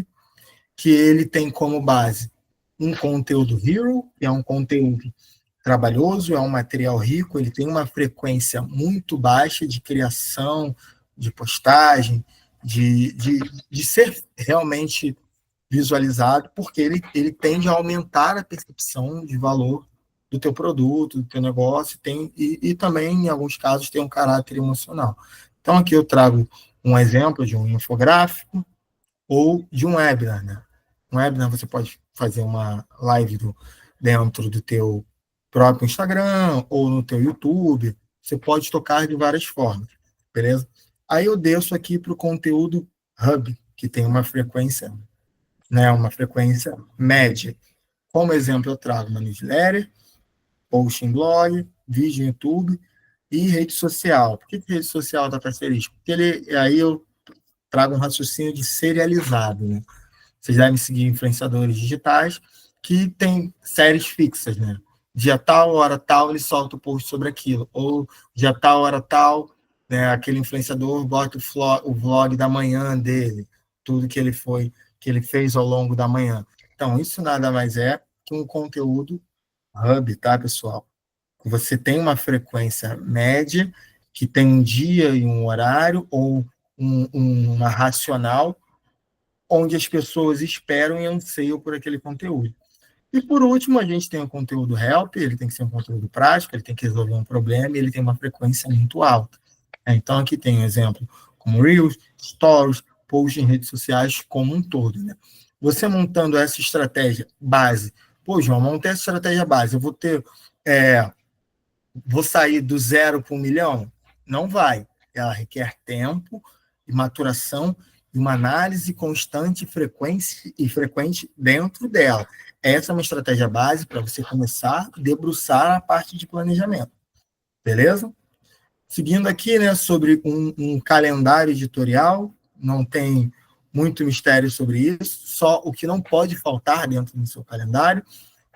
que ele tem como base um conteúdo hero, que é um conteúdo trabalhoso, é um material rico, ele tem uma frequência muito baixa de criação, de postagem, de ser realmente visualizado, porque ele tende a aumentar a percepção de valor do teu produto, do teu negócio, e também, em alguns casos, tem um caráter emocional. Então, aqui eu trago um exemplo de um infográfico ou de um webinar, né? Um webinar você pode fazer uma live dentro do teu próprio Instagram ou no teu YouTube, você pode tocar de várias formas, beleza? Aí eu desço aqui para o conteúdo Hub, que tem uma frequência, né, uma frequência média. Como exemplo, eu trago uma newsletter, post em blog, vídeo no YouTube e rede social. Por que rede social dá para ser isso? Porque aí eu trago um raciocínio de serializado, né? Vocês devem seguir influenciadores digitais que têm séries fixas, né? Dia tal, hora tal, ele solta o post sobre aquilo. Ou dia tal, hora tal, né, aquele influenciador bota o vlog da manhã dele, tudo que ele fez ao longo da manhã. Então, isso nada mais é que um conteúdo hub, tá, pessoal? Você tem uma frequência média, que tem um dia e um horário, ou uma racional, onde as pessoas esperam e anseiam por aquele conteúdo. E, por último, a gente tem o conteúdo help, ele tem que ser um conteúdo prático, ele tem que resolver um problema, e ele tem uma frequência muito alta. Então, aqui tem um exemplo como Reels, Stories, posts em redes sociais como um todo, né? Você montando essa estratégia base, João, montei essa estratégia base, eu vou sair do 0 para 1 milhão? Não vai. Ela requer tempo e maturação e uma análise constante e frequente dentro dela. Essa é uma estratégia base para você começar a debruçar a parte de planejamento. Beleza? Seguindo aqui, né, sobre um calendário editorial, não tem muito mistério sobre isso, só o que não pode faltar dentro do seu calendário,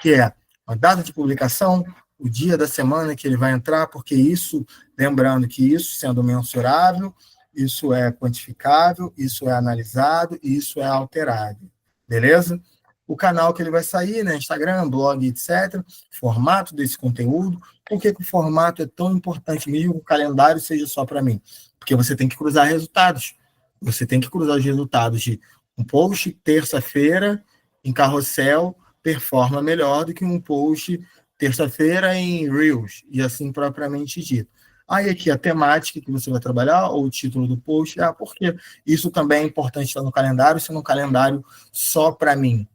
que é a data de publicação, o dia da semana que ele vai entrar, porque isso, lembrando que isso sendo mensurável, isso é quantificável, isso é analisado e isso é alterado, beleza? O canal que ele vai sair, né, Instagram, blog, etc., formato desse conteúdo. Por que o formato é tão importante, mesmo que o calendário seja só para mim? Porque você tem que cruzar resultados. Você tem que cruzar os resultados de um post terça-feira em carrossel performa melhor do que um post terça-feira em Reels, e assim propriamente dito. Aí aqui a temática que você vai trabalhar, ou o título do post, porque isso também é importante estar no calendário, se no calendário só para mim.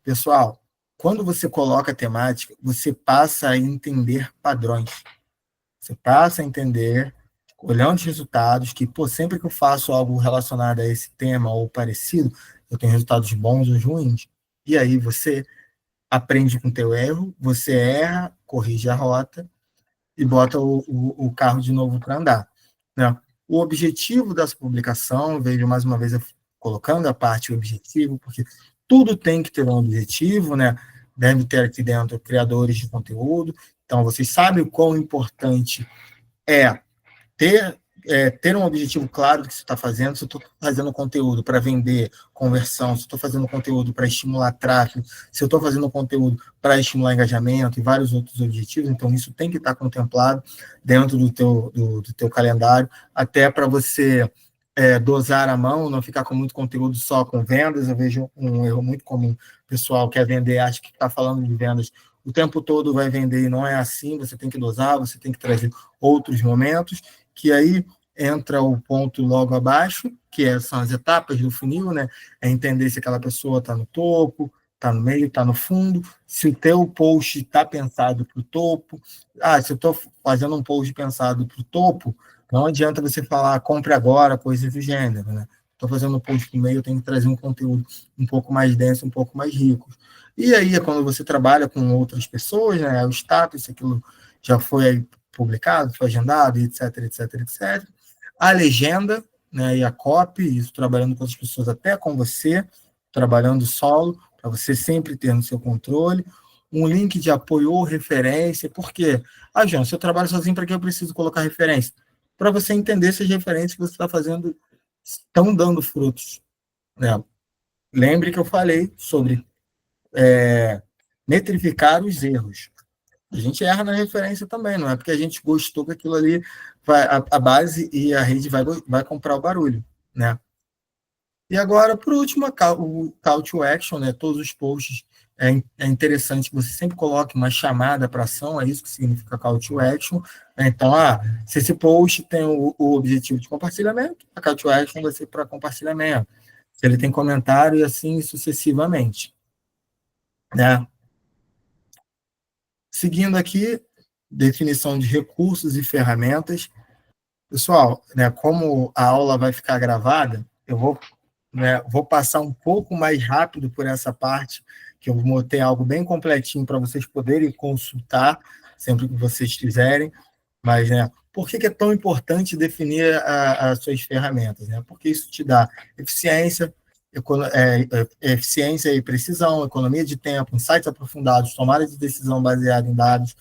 Pessoal, quando você coloca a temática, você passa a entender padrões. Você passa a entender, olhando os resultados, que sempre que eu faço algo relacionado a esse tema ou parecido, eu tenho resultados bons ou ruins. E aí você aprende com o teu erro, você erra, corrige a rota e bota o carro de novo para andar. Né? o objetivo dessa publicação, vejo mais uma vez eu colocando a parte objetivo, porque tudo tem que ter um objetivo, né? Deve ter aqui dentro criadores de conteúdo, então vocês sabem o quão importante é ter, ter um objetivo claro do que você está fazendo. Se eu estou fazendo conteúdo para vender conversão, se eu estou fazendo conteúdo para estimular tráfego, se eu estou fazendo conteúdo para estimular engajamento e vários outros objetivos, então isso tem que estar contemplado dentro do teu calendário, até para você dosar a mão, não ficar com muito conteúdo só com vendas. Eu vejo um erro muito comum, pessoal quer vender, acha que está falando de vendas o tempo todo vai vender, e não é assim. Você tem que dosar, você tem que trazer outros momentos, que aí entra o ponto logo abaixo, que são as etapas do funil, né? É entender se aquela pessoa está no topo, está no meio, está no fundo, se o teu post está pensado para o topo. Se eu estou fazendo um post pensado para o topo, não adianta você falar compre agora, coisas do gênero, né? Estou fazendo um post para o meio, eu tenho que trazer um conteúdo um pouco mais denso, um pouco mais rico. E aí é quando você trabalha com outras pessoas, né? O status, aquilo já foi aí publicado, foi agendado, etc, etc, etc. A legenda, né? E a copy, isso trabalhando com outras pessoas, até com você, trabalhando solo, para você sempre ter no seu controle. Um link de apoio ou referência. Por quê? João, se eu trabalho sozinho, para que eu preciso colocar referência? Para você entender se as referências que você está fazendo estão dando frutos, né? Lembre que eu falei sobre metrificar os erros. A gente erra na referência também, não é porque a gente gostou que aquilo ali, a base e a rede vai comprar o barulho, né? E agora, por último, o call to action, né? Todos os posts, é interessante que você sempre coloque uma chamada para ação, é isso que significa call to action. Então, se esse post tem o objetivo de compartilhamento, a call to action vai ser para compartilhamento. Se ele tem comentário, e assim sucessivamente, né? Seguindo aqui, definição de recursos e ferramentas. Pessoal, né, como a aula vai ficar gravada, eu vou passar um pouco mais rápido por essa parte, que eu montei algo bem completinho para vocês poderem consultar sempre que vocês quiserem. Mas, né, por que é tão importante definir as suas ferramentas? Né? Porque isso te dá eficiência, eficiência e precisão, economia de tempo, insights aprofundados, tomada de decisão baseada em dados.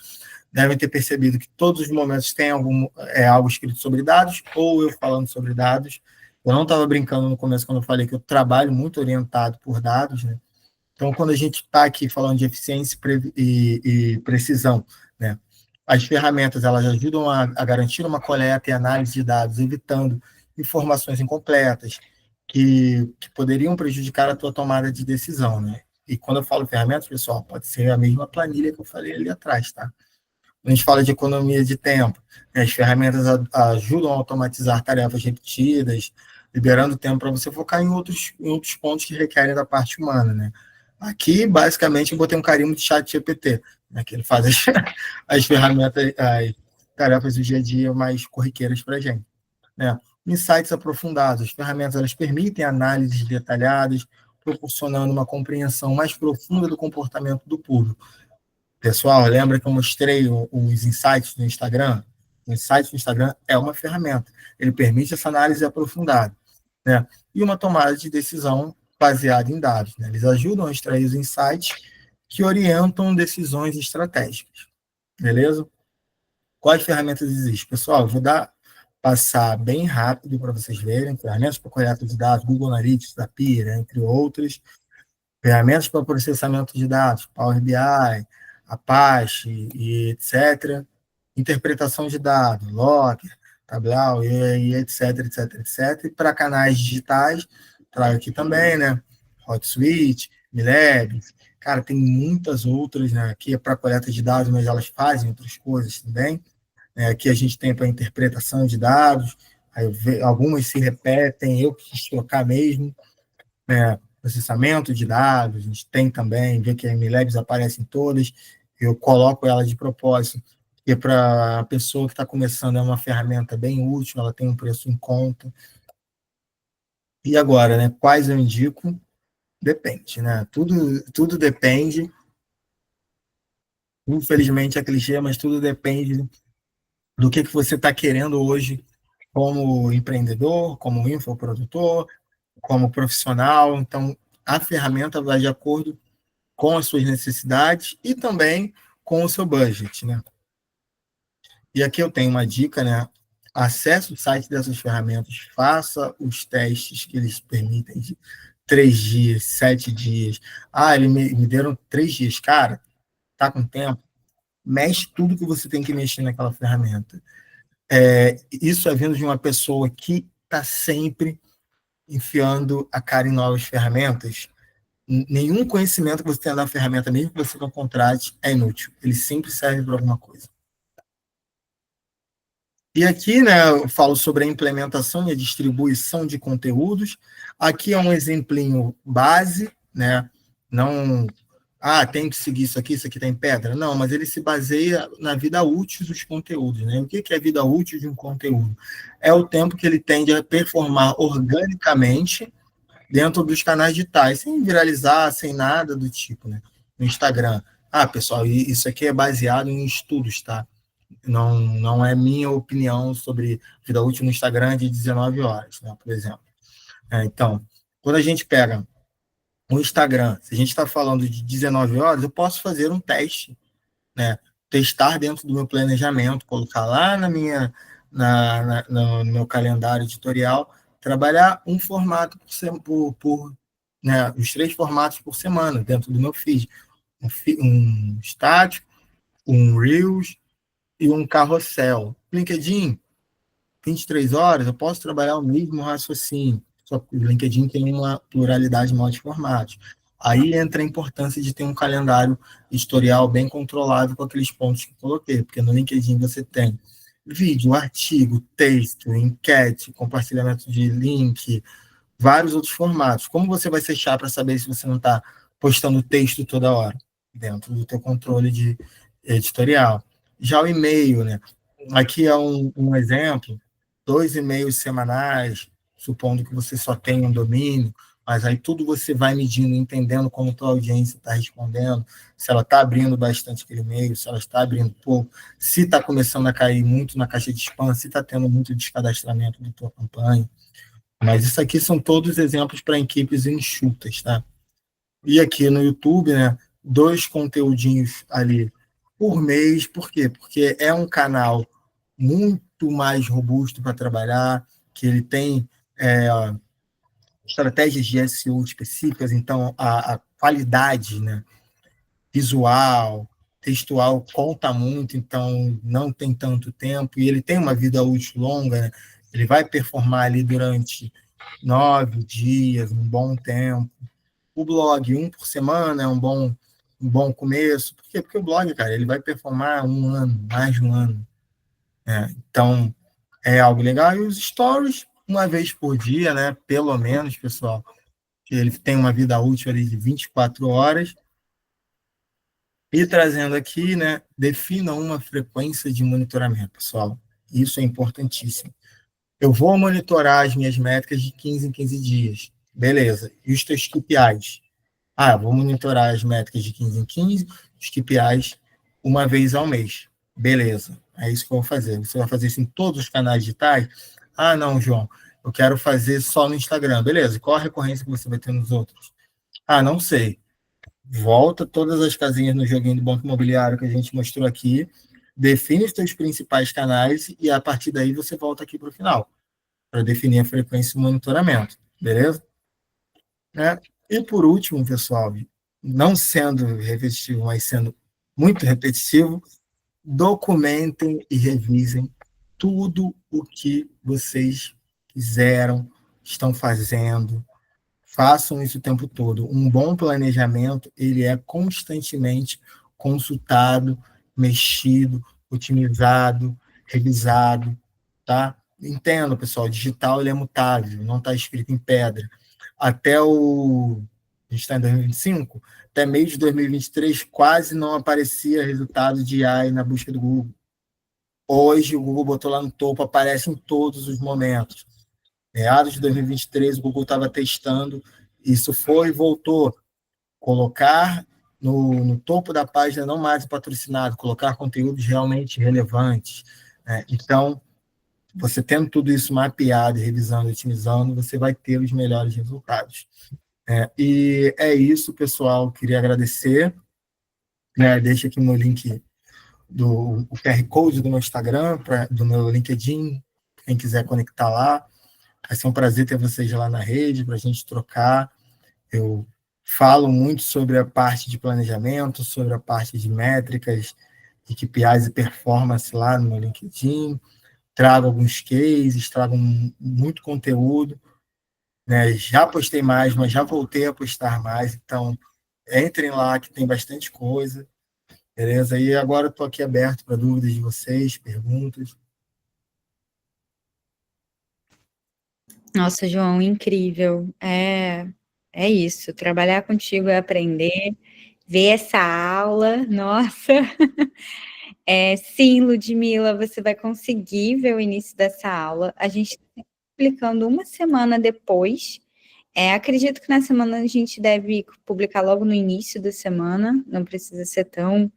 Devem ter percebido que todos os momentos tem algo escrito sobre dados, ou eu falando sobre dados. Eu não estava brincando no começo quando eu falei que eu trabalho muito orientado por dados, né? Então, quando a gente está aqui falando de eficiência e precisão, né? As ferramentas elas ajudam a garantir uma coleta e análise de dados, evitando informações incompletas que poderiam prejudicar a tua tomada de decisão, né? E quando eu falo ferramentas, pessoal, pode ser a mesma planilha que eu falei ali atrás, tá? A gente fala de economia de tempo, né? As ferramentas ajudam a automatizar tarefas repetidas, liberando tempo para você focar em outros pontos que requerem da parte humana, né? Aqui, basicamente, eu botei um carimbo de chat GPT, né, que ele faz as ferramentas, as tarefas do dia a dia mais corriqueiras para a gente, né? Insights aprofundados. As ferramentas elas permitem análises detalhadas, proporcionando uma compreensão mais profunda do comportamento do público. Pessoal, lembra que eu mostrei os insights no Instagram? O insight no Instagram é uma ferramenta. Ele permite essa análise aprofundada, né? E uma tomada de decisão baseada em dados, né? Eles ajudam a extrair os insights que orientam decisões estratégicas. Beleza? Quais ferramentas existem? Pessoal, eu vou passar bem rápido para vocês verem. Ferramentas para coleta de dados, Google Analytics, Zapier, entre outras. Ferramentas para processamento de dados, Power BI, Apache e etc. Interpretação de dados, Logger, Tableau e etc, etc, etc. E para canais digitais, trago aqui também, né? HotSuite, MiLab. Cara, tem muitas outras, né? Aqui é para coleta de dados, mas elas fazem outras coisas também. Aqui a gente tem para interpretação de dados, algumas se repetem, eu quis trocar mesmo, né? Processamento de dados, a gente tem também, vê que a MLabs aparecem todas, eu coloco ela de propósito, porque para a pessoa que está começando é uma ferramenta bem útil, ela tem um preço em conta. E agora, né, quais eu indico? Depende, né? Tudo depende. Infelizmente é clichê, mas tudo depende do que você está querendo hoje como empreendedor, como infoprodutor, como profissional. Então, a ferramenta vai de acordo com as suas necessidades e também com o seu budget, né? E aqui eu tenho uma dica, né? Acesse o site dessas ferramentas, faça os testes que eles permitem de 3 dias, 7 dias. Ah, eles me deram 3 dias. Cara, tá com tempo? Mexe tudo que você tem que mexer naquela ferramenta. Isso é vindo de uma pessoa que está sempre enfiando a cara em novas ferramentas. Nenhum conhecimento que você tenha da ferramenta, mesmo que você não contrate, é inútil. Ele sempre serve para alguma coisa. E aqui, né, eu falo sobre a implementação e a distribuição de conteúdos. Aqui é um exemplinho base, né? Não, tem que seguir isso aqui tem pedra. Não, mas ele se baseia na vida útil dos conteúdos, né? O que é a vida útil de um conteúdo? É o tempo que ele tende a performar organicamente dentro dos canais digitais, sem viralizar, sem nada do tipo, né? No Instagram. Pessoal, isso aqui é baseado em estudos, tá? Não é minha opinião sobre vida útil no Instagram de 19 horas, né, por exemplo. Então, quando a gente pega o Instagram, se a gente está falando de 19 horas, eu posso fazer um teste, né? Testar dentro do meu planejamento, colocar lá no meu calendário editorial, trabalhar um formato né, os 3 formatos por semana dentro do meu feed. Um estático, um Reels e um carrossel. LinkedIn, 23 horas, eu posso trabalhar o mesmo raciocínio, só que o LinkedIn tem uma pluralidade maior de formatos. Aí entra a importância de ter um calendário editorial bem controlado com aqueles pontos que eu coloquei, porque no LinkedIn você tem vídeo, artigo, texto, enquete, compartilhamento de link, vários outros formatos. Como você vai fechar para saber se você não está postando texto toda hora? Dentro do teu controle de editorial. Já o e-mail, né? Aqui é um exemplo, 2 e-mails semanais, supondo que você só tenha um domínio, mas aí tudo você vai medindo, entendendo como a tua audiência está respondendo, se ela está abrindo bastante aquele e-mail, se ela está abrindo pouco, se está começando a cair muito na caixa de spam, se está tendo muito descadastramento da tua campanha. Mas isso aqui são todos exemplos para equipes enxutas, tá? E aqui no YouTube, né, 2 conteúdinhos ali por mês. Por quê? Porque é um canal muito mais robusto para trabalhar, que ele tem estratégias de SEO específicas, então a qualidade, né, visual, textual conta muito, então não tem tanto tempo, e ele tem uma vida útil longa, né? Ele vai performar ali durante 9 dias, um bom tempo. O blog, um por semana, é um bom começo. Por quê? Porque o blog, cara, ele vai performar um ano, mais de um ano. Então, é algo legal. E os stories, uma vez por dia, né? Pelo menos, pessoal, que ele tem uma vida útil ali de 24 horas. E trazendo aqui, né? Defina uma frequência de monitoramento, pessoal. Isso é importantíssimo. Eu vou monitorar as minhas métricas de 15 em 15 dias. Beleza. E os teus KPIs? Vou monitorar as métricas de 15 em 15, os KPIs uma vez ao mês. Beleza, é isso que eu vou fazer. Você vai fazer isso em todos os canais digitais? Não, João, eu quero fazer só no Instagram. Beleza, qual a recorrência que você vai ter nos outros? Não sei. Volta todas as casinhas no joguinho do Banco Imobiliário que a gente mostrou aqui, define os seus principais canais e a partir daí você volta aqui para o final, para definir a frequência e monitoramento. Beleza? Né? E por último, pessoal, não sendo repetitivo, mas sendo muito repetitivo, documentem e revisem tudo o que vocês fizeram, estão fazendo, façam isso o tempo todo. Um bom planejamento, ele é constantemente consultado, mexido, otimizado, revisado, tá? Entenda, pessoal, o digital ele é mutável, não está escrito em pedra. A gente está em 2025, até meio de 2023, quase não aparecia resultado de AI na busca do Google. Hoje, o Google botou lá no topo, aparece em todos os momentos. Meados de 2023, o Google estava testando, isso foi e voltou. Colocar no topo da página, não mais patrocinado, colocar conteúdos realmente relevantes. Então, você tendo tudo isso mapeado, revisando, otimizando, você vai ter os melhores resultados. E é isso, pessoal. Queria agradecer. Deixa aqui meu link o QR Code do meu Instagram, do meu LinkedIn, quem quiser conectar lá. Vai ser um prazer ter vocês lá na rede, para a gente trocar. Eu falo muito sobre a parte de planejamento, sobre a parte de métricas, de KPIs e performance lá no meu LinkedIn. Trago alguns cases, trago muito conteúdo. Já postei mais, mas já voltei a postar mais. Então, entrem lá, que tem bastante coisa. Beleza? E agora estou aqui aberto para dúvidas de vocês, perguntas. Nossa, João, incrível. É isso. Trabalhar contigo é aprender, ver essa aula. Nossa. Sim, Ludmila, você vai conseguir ver o início dessa aula. A gente está publicando uma semana depois. Acredito que na semana a gente deve publicar logo no início da semana, não precisa ser tão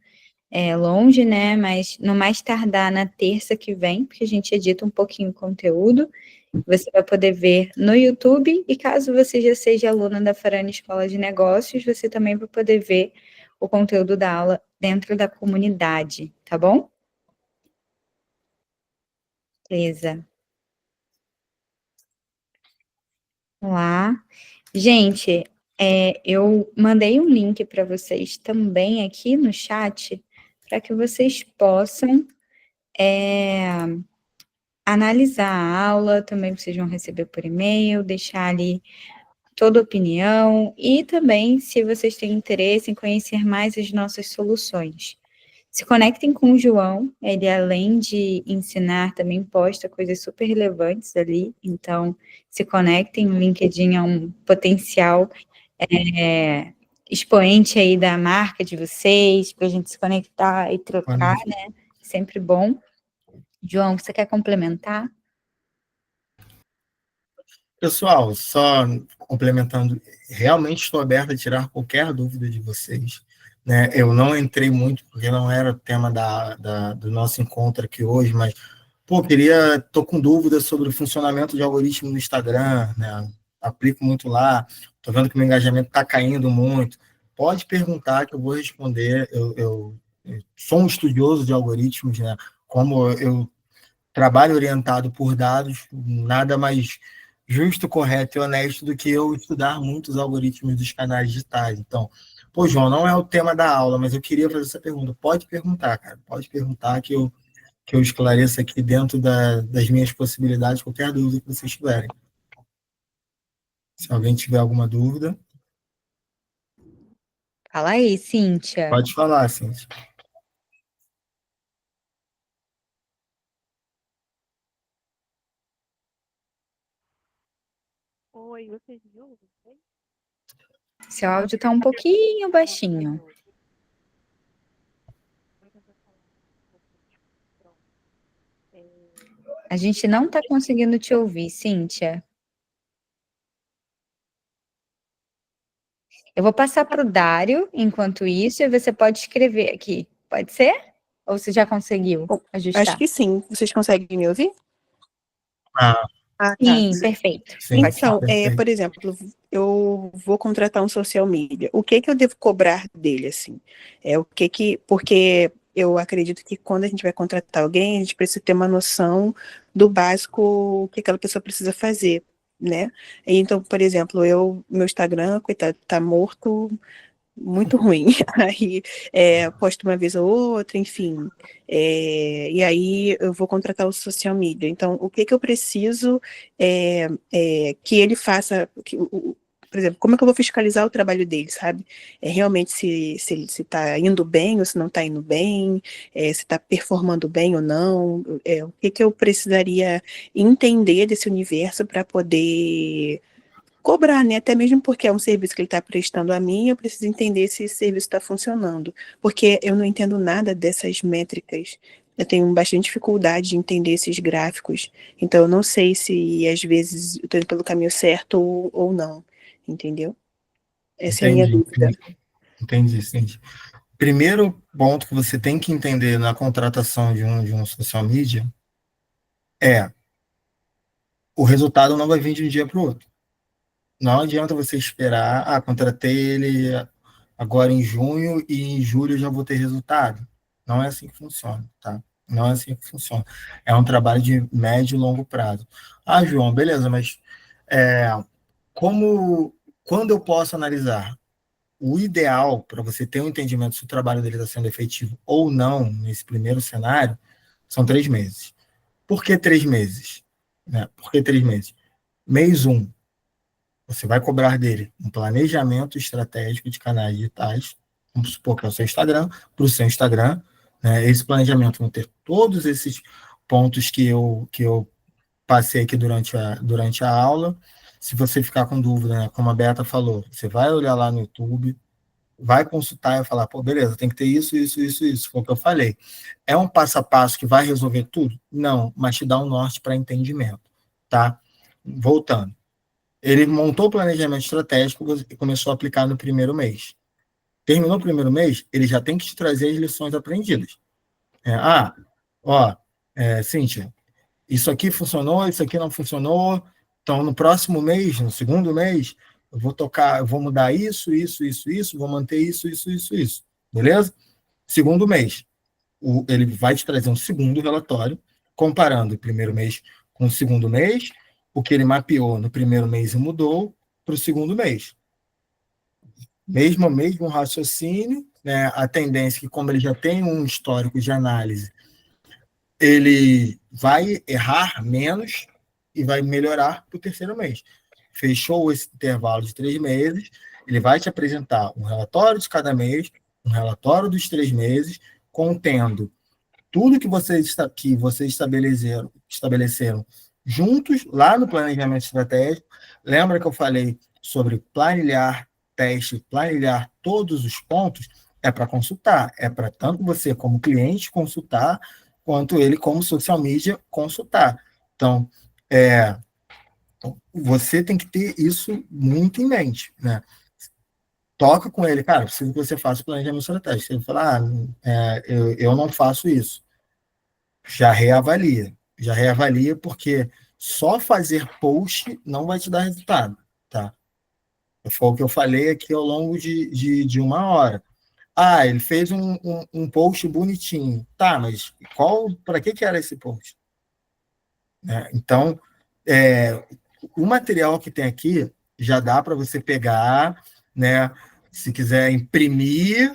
longe, né? Mas no mais tardar na terça que vem, porque a gente edita um pouquinho o conteúdo. Você vai poder ver no YouTube, e caso você já seja aluna da Farane Escola de Negócios, você também vai poder ver o conteúdo da aula dentro da comunidade, tá bom? Beleza. Vamos lá. Gente, eu mandei um link para vocês também aqui no chat, para que vocês possam analisar a aula, também vocês vão receber por e-mail, deixar ali toda a opinião, e também, se vocês têm interesse em conhecer mais as nossas soluções. Se conectem com o João, ele além de ensinar, também posta coisas super relevantes ali, então se conectem, o LinkedIn é um potencial expoente aí da marca de vocês, para a gente se conectar e trocar, né? Sempre bom. João, você quer complementar? Pessoal, só complementando, realmente estou aberto a tirar qualquer dúvida de vocês. Eu não entrei muito, porque não era o tema do nosso encontro aqui hoje, mas, estou com dúvidas sobre o funcionamento de algoritmo no Instagram, né? Aplico muito lá, estou vendo que o meu engajamento está caindo muito. Pode perguntar que eu vou responder. Eu sou um estudioso de algoritmos, né? Como eu trabalho orientado por dados, nada mais justo, correto e honesto do que eu estudar muitos algoritmos dos canais digitais. Então, João, não é o tema da aula, mas eu queria fazer essa pergunta. Pode perguntar, cara. Pode perguntar que eu esclareço aqui dentro das minhas possibilidades qualquer dúvida que vocês tiverem. Se alguém tiver alguma dúvida. Fala aí, Cíntia. Pode falar, Cíntia. Oi, vocês me ouvem? Seu áudio está um pouquinho baixinho. A gente não está conseguindo te ouvir, Cíntia. Eu vou passar para o Dário, enquanto isso, e você pode escrever aqui. Pode ser? Ou você já conseguiu ajustar? Acho que sim. Vocês conseguem me ouvir? Ah, tá. Sim, perfeito. sim, Então, perfeito. por exemplo, eu vou contratar um social media. O que eu devo cobrar dele, assim? Porque eu acredito que quando a gente vai contratar alguém, a gente precisa ter uma noção do básico, o que aquela pessoa precisa fazer, né? Então, por exemplo, meu Instagram, coitado, tá morto, muito ruim. Aí posto uma vez ou outra, enfim. E aí eu vou contratar o social media. Então, o que eu preciso que ele faça, por exemplo, como é que eu vou fiscalizar o trabalho dele, sabe? Realmente se ele está indo bem ou se não está indo bem, se está performando bem ou não, o que eu precisaria entender desse universo para poder cobrar, né? Até mesmo porque é um serviço que ele está prestando a mim, eu preciso entender se esse serviço está funcionando. Porque eu não entendo nada dessas métricas. Eu tenho bastante dificuldade de entender esses gráficos. Então, eu não sei se, às vezes, eu estou indo pelo caminho certo ou não. Entendeu? Essa é a minha dúvida. Entendi, Cíntia. Primeiro ponto que você tem que entender na contratação de um social media é o resultado não vai vir de um dia para o outro. Não adianta você esperar, contratei ele agora em junho e em julho já vou ter resultado. Não é assim que funciona, tá? Não é assim que funciona. É um trabalho de médio e longo prazo. Ah, João, beleza, mas quando eu posso analisar? O ideal para você ter um entendimento se o trabalho dele está sendo efetivo ou não nesse primeiro cenário são 3 meses. Por que 3 meses? Né? Por que 3 meses? Mês 1, você vai cobrar dele um planejamento estratégico de canais digitais, vamos supor que é o seu Instagram, para o seu Instagram. Né? Esse planejamento vai ter todos esses pontos que eu passei aqui durante a aula. Se você ficar com dúvida, né, como a Beata falou, você vai olhar lá no YouTube, vai consultar e falar, pô, beleza, tem que ter isso, isso, isso, isso, foi o que eu falei. É um passo a passo que vai resolver tudo? Não, mas te dá um norte para entendimento, tá? Voltando. Ele montou o planejamento estratégico e começou a aplicar no primeiro mês. Terminou o primeiro mês, ele já tem que te trazer as lições aprendidas. Cíntia, isso aqui funcionou, isso aqui não funcionou, então no próximo mês, no segundo mês, eu vou mudar isso, isso, isso, isso, vou manter isso, isso, isso, isso, beleza? Segundo mês, ele vai te trazer um segundo relatório, comparando o primeiro mês com o segundo mês, o que ele mapeou no primeiro mês e mudou para o segundo mês. Mesmo raciocínio, né? A tendência é que, como ele já tem um histórico de análise, ele vai errar menos e vai melhorar para o terceiro mês. Fechou esse intervalo de 3 meses, ele vai te apresentar um relatório de cada mês, um relatório dos 3 meses, contendo tudo que vocês estabeleceram juntos lá no planejamento estratégico. Lembra que eu falei sobre planilhar teste, planilhar todos os pontos? É para consultar, é para tanto você como cliente consultar, quanto ele como social media consultar. Então, você tem que ter isso muito em mente, né? Toca com ele, cara, preciso que você faça o planejamento estratégico. Ele fala, eu não faço isso. Já reavalia, porque só fazer post não vai te dar resultado, tá? Foi o que eu falei aqui ao longo de 1 hora. Ele fez um post bonitinho. Tá, mas para que era esse post? Então, o material que tem aqui já dá para você pegar, né? Se quiser imprimir,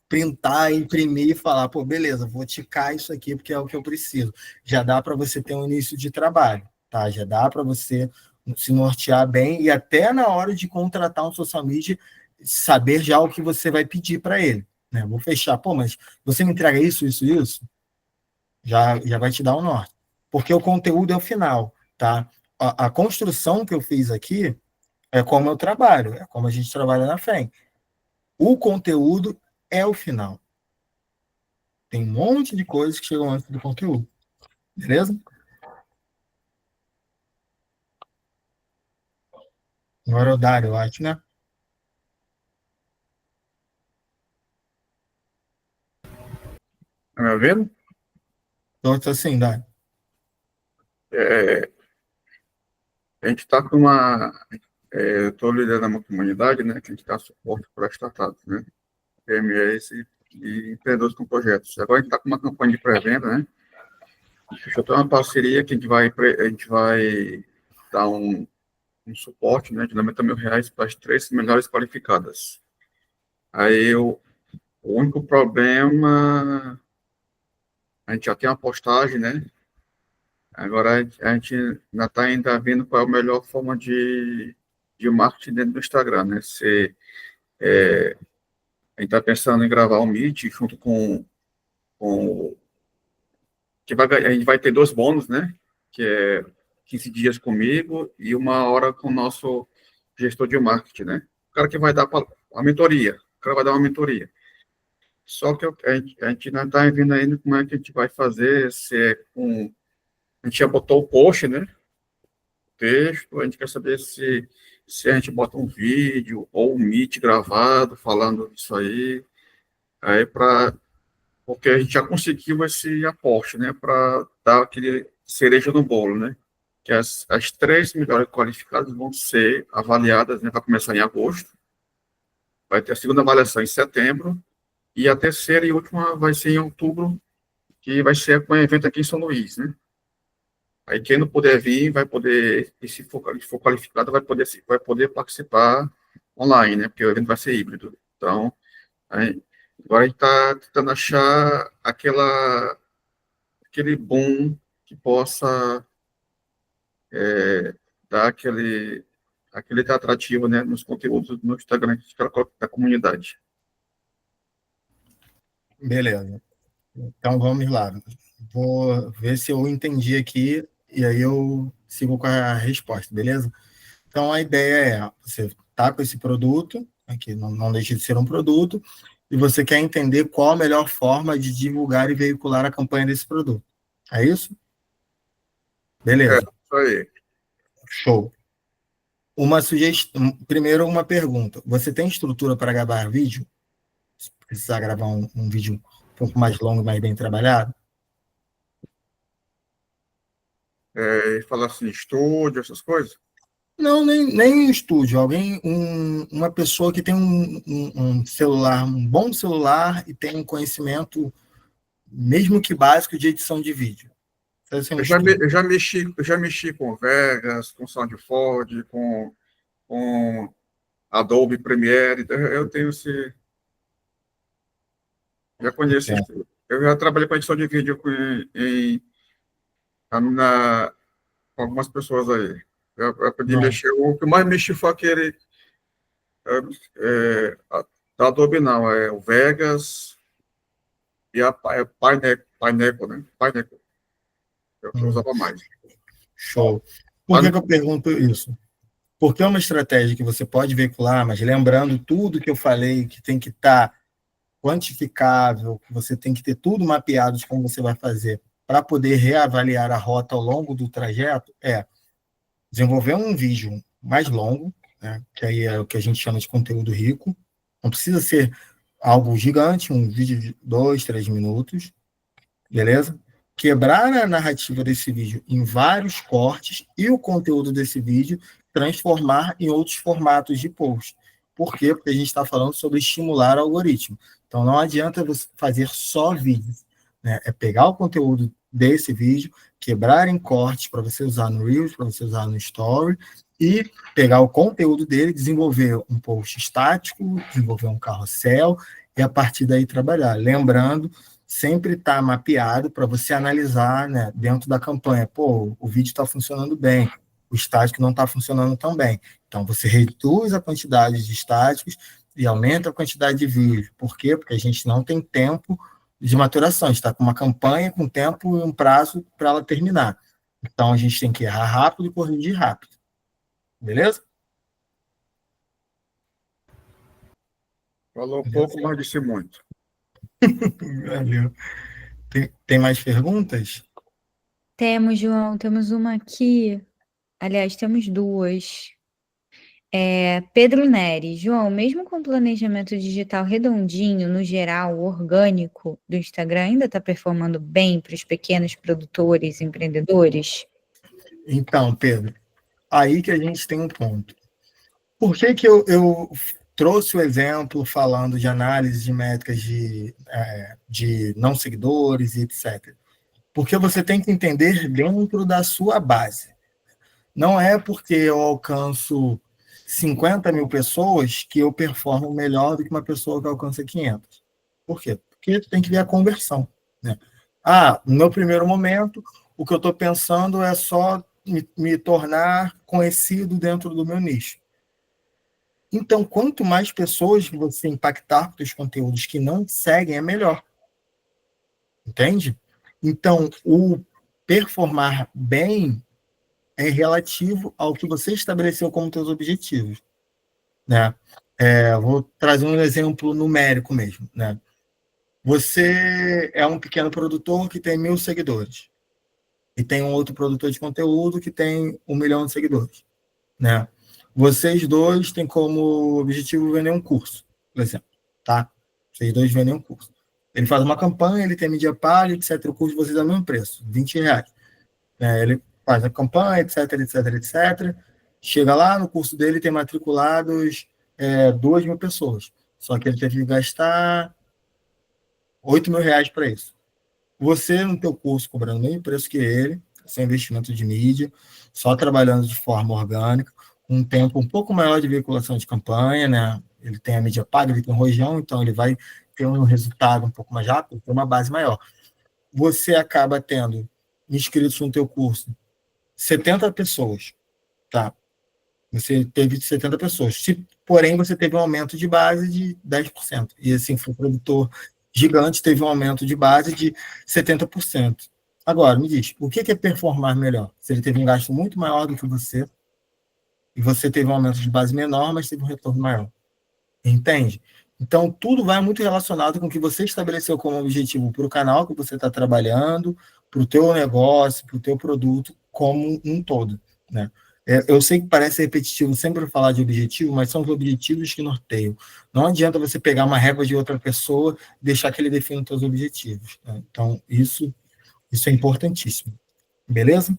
printar, imprimir e falar, pô, beleza, vou ticar isso aqui porque é o que eu preciso. Já dá para você ter um início de trabalho, tá? Já dá para você se nortear bem e até na hora de contratar um social media, saber já o que você vai pedir para ele, né? Vou fechar, pô, mas você me entrega isso, isso, isso? Já vai te dar um norte. Porque o conteúdo é o final, tá? A construção que eu fiz aqui é como eu trabalho, é como a gente trabalha na frente. O conteúdo é o final. Tem um monte de coisas que chegam antes do conteúdo. Beleza? Agora é o Dário, eu acho, né? Tá me ouvindo? Então, assim, Dário. A gente está com uma. Eu estou liderando uma comunidade, né, que a gente dá suporte para startups, né, PMEs e empreendedores com projetos. Agora a gente está com uma campanha de pré-venda, né? Fechou até uma parceria que a gente vai dar um suporte, né, de R$ 90.000 para as 3 melhores qualificadas. Aí o único problema, a gente já tem uma postagem, né? Agora a gente ainda está vendo qual é a melhor forma de marketing dentro do Instagram, né? A gente está pensando em gravar um Meet junto com a gente vai ter 2 bônus, né? Que é 15 dias comigo e 1 hora com o nosso gestor de marketing, né? O cara que vai dar a mentoria. O cara vai dar uma mentoria. Só que a gente não está vendo ainda como é que a gente vai fazer, se é com... A gente já botou o post, né? Texto, a gente quer saber se a gente bota um vídeo ou um Meet gravado falando disso aí porque a gente já conseguiu esse aporte, né, para dar aquele cereja no bolo, né? que as 3 melhores qualificadas vão ser avaliadas, né, vai começar em agosto, vai ter a segunda avaliação em setembro, e a terceira e última vai ser em outubro, que vai ser com um evento aqui em São Luís, né? Aí quem não puder vir vai poder, e se for qualificado, vai poder participar online, né? Porque o evento vai ser híbrido. Então, agora a gente está tentando achar aquele boom que possa dar aquele atrativo, né, nos conteúdos no Instagram da comunidade. Beleza. Então vamos lá. Vou ver se eu entendi aqui e aí eu sigo com a resposta, beleza? Então a ideia é, você tá com esse produto, aqui não deixa de ser um produto, e você quer entender qual a melhor forma de divulgar e veicular a campanha desse produto. É isso? Beleza. Isso aí. Show. Uma sugestão, primeiro uma pergunta. Você tem estrutura para gravar vídeo? Se precisar gravar um vídeo um pouco mais longo, mais bem trabalhado? Falar assim, estúdio, essas coisas. Não, nem um estúdio. Uma pessoa que tem um celular, um bom celular e tem um conhecimento, mesmo que básico, de edição de vídeo. Eu já mexi com Vegas, com SoundForge, com Adobe Premiere, então eu tenho esse... Já conheço isso tudo. Eu já trabalhei com edição de vídeo com algumas pessoas aí. Eu aprendi a mexer. O que eu mais mexi foi aquele... da Adobe não, é o Vegas e a Pineapple, né? Pineapple. Eu usava mais. Show. Por que eu pergunto isso? Porque é uma estratégia que você pode veicular, mas lembrando tudo que eu falei, que tem que estar quantificável, que você tem que ter tudo mapeado de como você vai fazer para poder reavaliar a rota ao longo do trajeto, desenvolver um vídeo mais longo, né, que aí é o que a gente chama de conteúdo rico. Não precisa ser algo gigante, um vídeo de 2, 3 minutos, beleza? Quebrar a narrativa desse vídeo em vários cortes e o conteúdo desse vídeo transformar em outros formatos de post. Por quê? Porque a gente está falando sobre estimular o algoritmo. Então, não adianta você fazer só vídeos, né? É pegar o conteúdo desse vídeo, quebrar em cortes para você usar no Reels, para você usar no Story, e pegar o conteúdo dele, desenvolver um post estático, desenvolver um carrossel, e a partir daí trabalhar. Lembrando, sempre está mapeado para você analisar, né, dentro da campanha. Pô, o vídeo está funcionando bem, o estático não está funcionando tão bem. Então, você reduz a quantidade de estáticos e aumenta a quantidade de vídeos. Por quê? Porque a gente não tem tempo de maturação. A gente está com uma campanha com tempo e um prazo para ela terminar. Então, a gente tem que errar rápido e corrigir rápido. Beleza? Falou pouco, mas disse muito. Valeu. Tem mais perguntas? Temos, João, temos uma aqui. Aliás, temos duas. Pedro Neri, João, mesmo com planejamento digital redondinho, no geral, orgânico do Instagram ainda está performando bem para os pequenos produtores, empreendedores? Então, Pedro, aí que a gente tem um ponto. Por que eu trouxe o exemplo falando de análise de métricas de não seguidores e etc? Porque você tem que entender dentro da sua base. Não é porque eu alcanço 50 mil pessoas que eu performo melhor do que uma pessoa que alcança 500. Por quê? Porque tem que ver a conversão, né? No meu primeiro momento, o que eu estou pensando é só me tornar conhecido dentro do meu nicho. Então, quanto mais pessoas você impactar com os conteúdos que não seguem, é melhor. Entende? Então, o performar bem é relativo ao que você estabeleceu como seus objetivos, né? Vou trazer um exemplo numérico mesmo, né? Você é um pequeno produtor que tem 1.000 seguidores e tem um outro produtor de conteúdo que tem 1 milhão de seguidores, né? Vocês dois têm como objetivo vender um curso, por exemplo, tá? Vocês dois vendem um curso. Ele faz uma campanha, ele tem mídia paga, etc. O curso de vocês é o mesmo preço, R$20. Ele faz a campanha, etc, etc, etc. Chega lá, no curso dele tem matriculados 2.000 pessoas. Só que ele teve que gastar R$ 8.000 para isso. Você, no teu curso, cobrando o mesmo preço que ele, sem investimento de mídia, só trabalhando de forma orgânica, um tempo um pouco maior de veiculação de campanha, né? Ele tem a mídia paga, ele tem um rojão, então ele vai ter um resultado um pouco mais rápido, tem uma base maior. Você acaba tendo inscritos no teu curso 70 pessoas, tá? Você teve 70 pessoas. Porém, você teve um aumento de base de 10%. E assim, foi um produtor gigante, teve um aumento de base de 70%. Agora, me diz, o que é performar melhor? Se ele teve um gasto muito maior do que você, e você teve um aumento de base menor, mas teve um retorno maior. Entende? Então, tudo vai muito relacionado com o que você estabeleceu como objetivo para o canal que você está trabalhando, para o teu negócio, para o teu produto, como um todo, né? Eu sei que parece repetitivo sempre falar de objetivo, mas são os objetivos que norteiam. Não adianta você pegar uma régua de outra pessoa e deixar que ele defina os teus objetivos, né? Então, isso é importantíssimo. Beleza?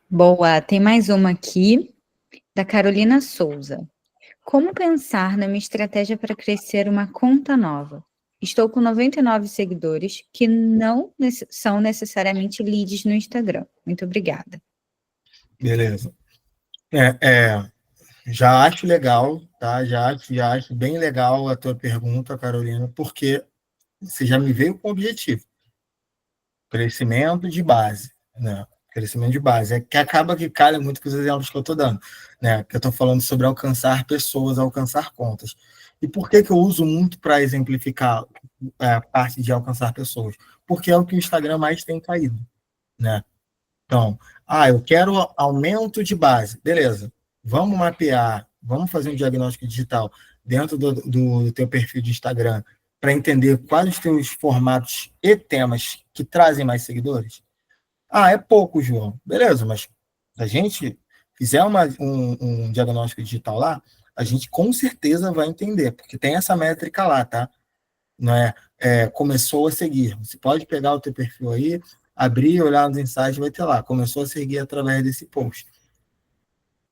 Boa, tem mais uma aqui, da Carolina Souza. Como pensar numa estratégia para crescer uma conta nova? Estou com 99 seguidores que não são necessariamente leads no Instagram. Muito obrigada. Beleza. Já acho legal, tá? Já acho bem legal a tua pergunta, Carolina, porque você já me veio com o objetivo. Crescimento de base, né? Crescimento de base. É que acaba que calha muito com os exemplos que eu estou dando, né? Que eu estou falando sobre alcançar pessoas, alcançar contas. E por que eu uso muito para exemplificar a parte de alcançar pessoas? Porque é o que o Instagram mais tem caído, né? Então, eu quero aumento de base. Beleza. Vamos mapear, vamos fazer um diagnóstico digital dentro do teu perfil de Instagram para entender quais os teus formatos e temas que trazem mais seguidores? É pouco, João. Beleza, mas se a gente fizer um diagnóstico digital lá, a gente com certeza vai entender, porque tem essa métrica lá, tá? Não começou a seguir. Você pode pegar o teu perfil aí, abrir, olhar nos insights, vai ter lá, começou a seguir através desse post.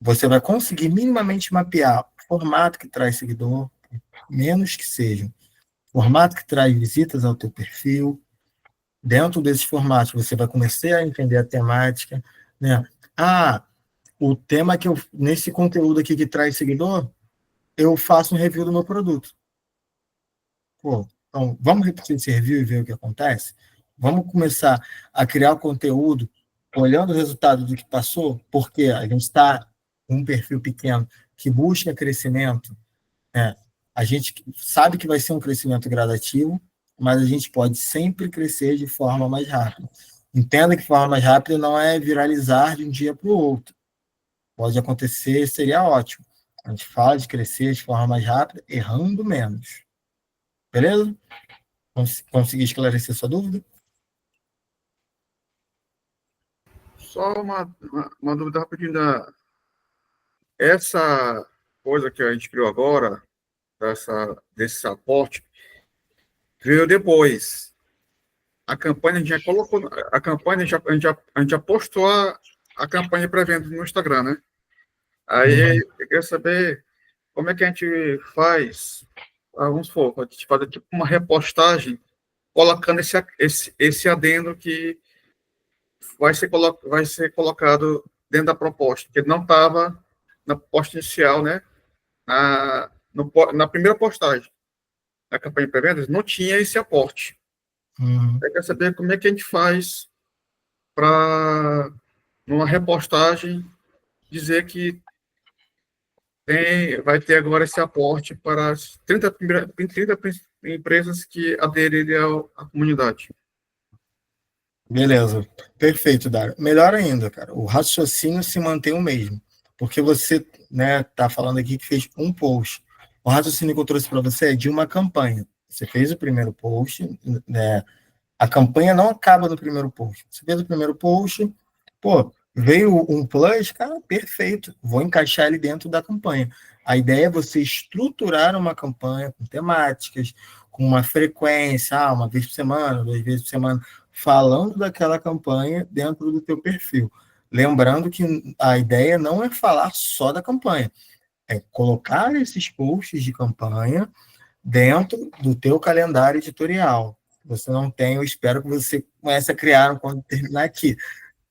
Você vai conseguir minimamente mapear o formato que traz seguidor, menos que seja, formato que traz visitas ao teu perfil. Dentro desses formatos, você vai começar a entender a temática, né? O tema nesse conteúdo aqui que traz seguidor, eu faço um review do meu produto. Então, vamos repetir esse review e ver o que acontece? Vamos começar a criar o conteúdo olhando o resultado do que passou, porque a gente está com um perfil pequeno que busca crescimento, né? A gente sabe que vai ser um crescimento gradativo, mas a gente pode sempre crescer de forma mais rápida. Entenda que forma mais rápida não é viralizar de um dia para o outro. Pode acontecer, seria ótimo. A gente fala de crescer de forma mais rápida, errando menos. Beleza? Consegui esclarecer sua dúvida? Só uma dúvida rapidinho. Essa coisa que a gente criou agora, desse aporte, veio depois. A campanha a gente já colocou, a campanha a gente já postou a campanha pré-venda no Instagram, né? Aí eu queria saber como é que a gente faz, vamos supor, a gente fazer tipo uma repostagem colocando esse adendo que vai ser colocado dentro da proposta, que não estava na proposta inicial, né? Na primeira postagem da campanha de pré-vendas, não tinha esse aporte. Eu quero saber como é que a gente faz para, numa repostagem, dizer que vai ter agora esse aporte para as 30 empresas que aderirem à comunidade. Beleza, perfeito, Dário. Melhor ainda, cara, o raciocínio se mantém o mesmo, porque você, né, tá falando aqui que fez um post. O raciocínio que eu trouxe para você é de uma campanha. Você fez o primeiro post, né? A campanha não acaba no primeiro post. Você fez o primeiro post, veio um plus, cara, perfeito. Vou encaixar ele dentro da campanha. A ideia é você estruturar uma campanha com temáticas, com uma frequência, uma vez por semana, 2 vezes por semana, falando daquela campanha dentro do teu perfil. Lembrando que a ideia não é falar só da campanha, é colocar esses posts de campanha dentro do teu calendário editorial. Você não tem, eu espero que você comece a criar quando terminar aqui,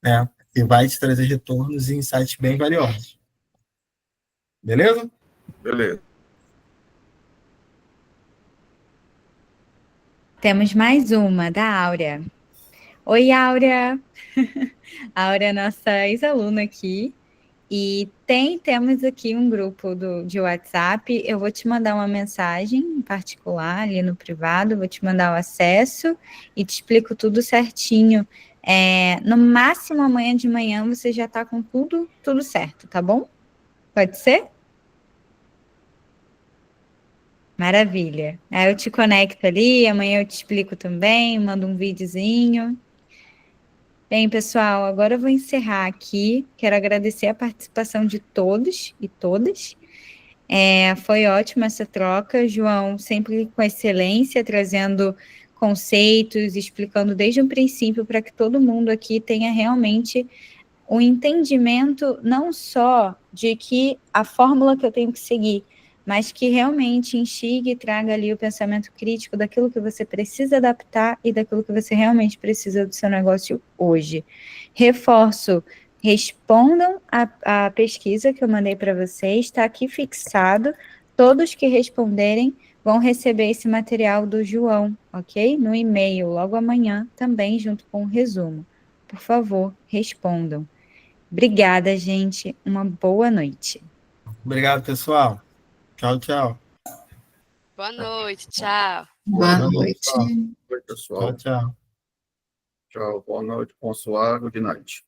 né? E vai te trazer retornos e insights bem valiosos. Beleza? Beleza. Temos mais uma, da Áurea. Oi, Áurea! A Áurea é nossa ex-aluna aqui. E temos aqui um grupo de WhatsApp. Eu vou te mandar uma mensagem em particular ali no privado, vou te mandar o acesso e te explico tudo certinho. No máximo amanhã de manhã você já está com tudo certo, tá bom? Pode ser? Maravilha. Aí eu te conecto ali, amanhã eu te explico também, mando um videozinho. Bem, pessoal, agora eu vou encerrar aqui. Quero agradecer a participação de todos e todas. Foi ótima essa troca, João, sempre com excelência, trazendo conceitos, explicando desde o princípio para que todo mundo aqui tenha realmente o entendimento não só de que a fórmula que eu tenho que seguir, mas que realmente instigue e traga ali o pensamento crítico daquilo que você precisa adaptar e daquilo que você realmente precisa do seu negócio hoje. Reforço, respondam a pesquisa que eu mandei para vocês, está aqui fixado, todos que responderem vão receber esse material do João, ok? No e-mail, logo amanhã, também junto com o resumo. Por favor, respondam. Obrigada, gente. Uma boa noite. Obrigado, pessoal. Tchau, tchau. Boa noite, tchau. Boa noite. Oi, Tchau, pessoal. tchau. Tchau, boa noite, bom suave, good night.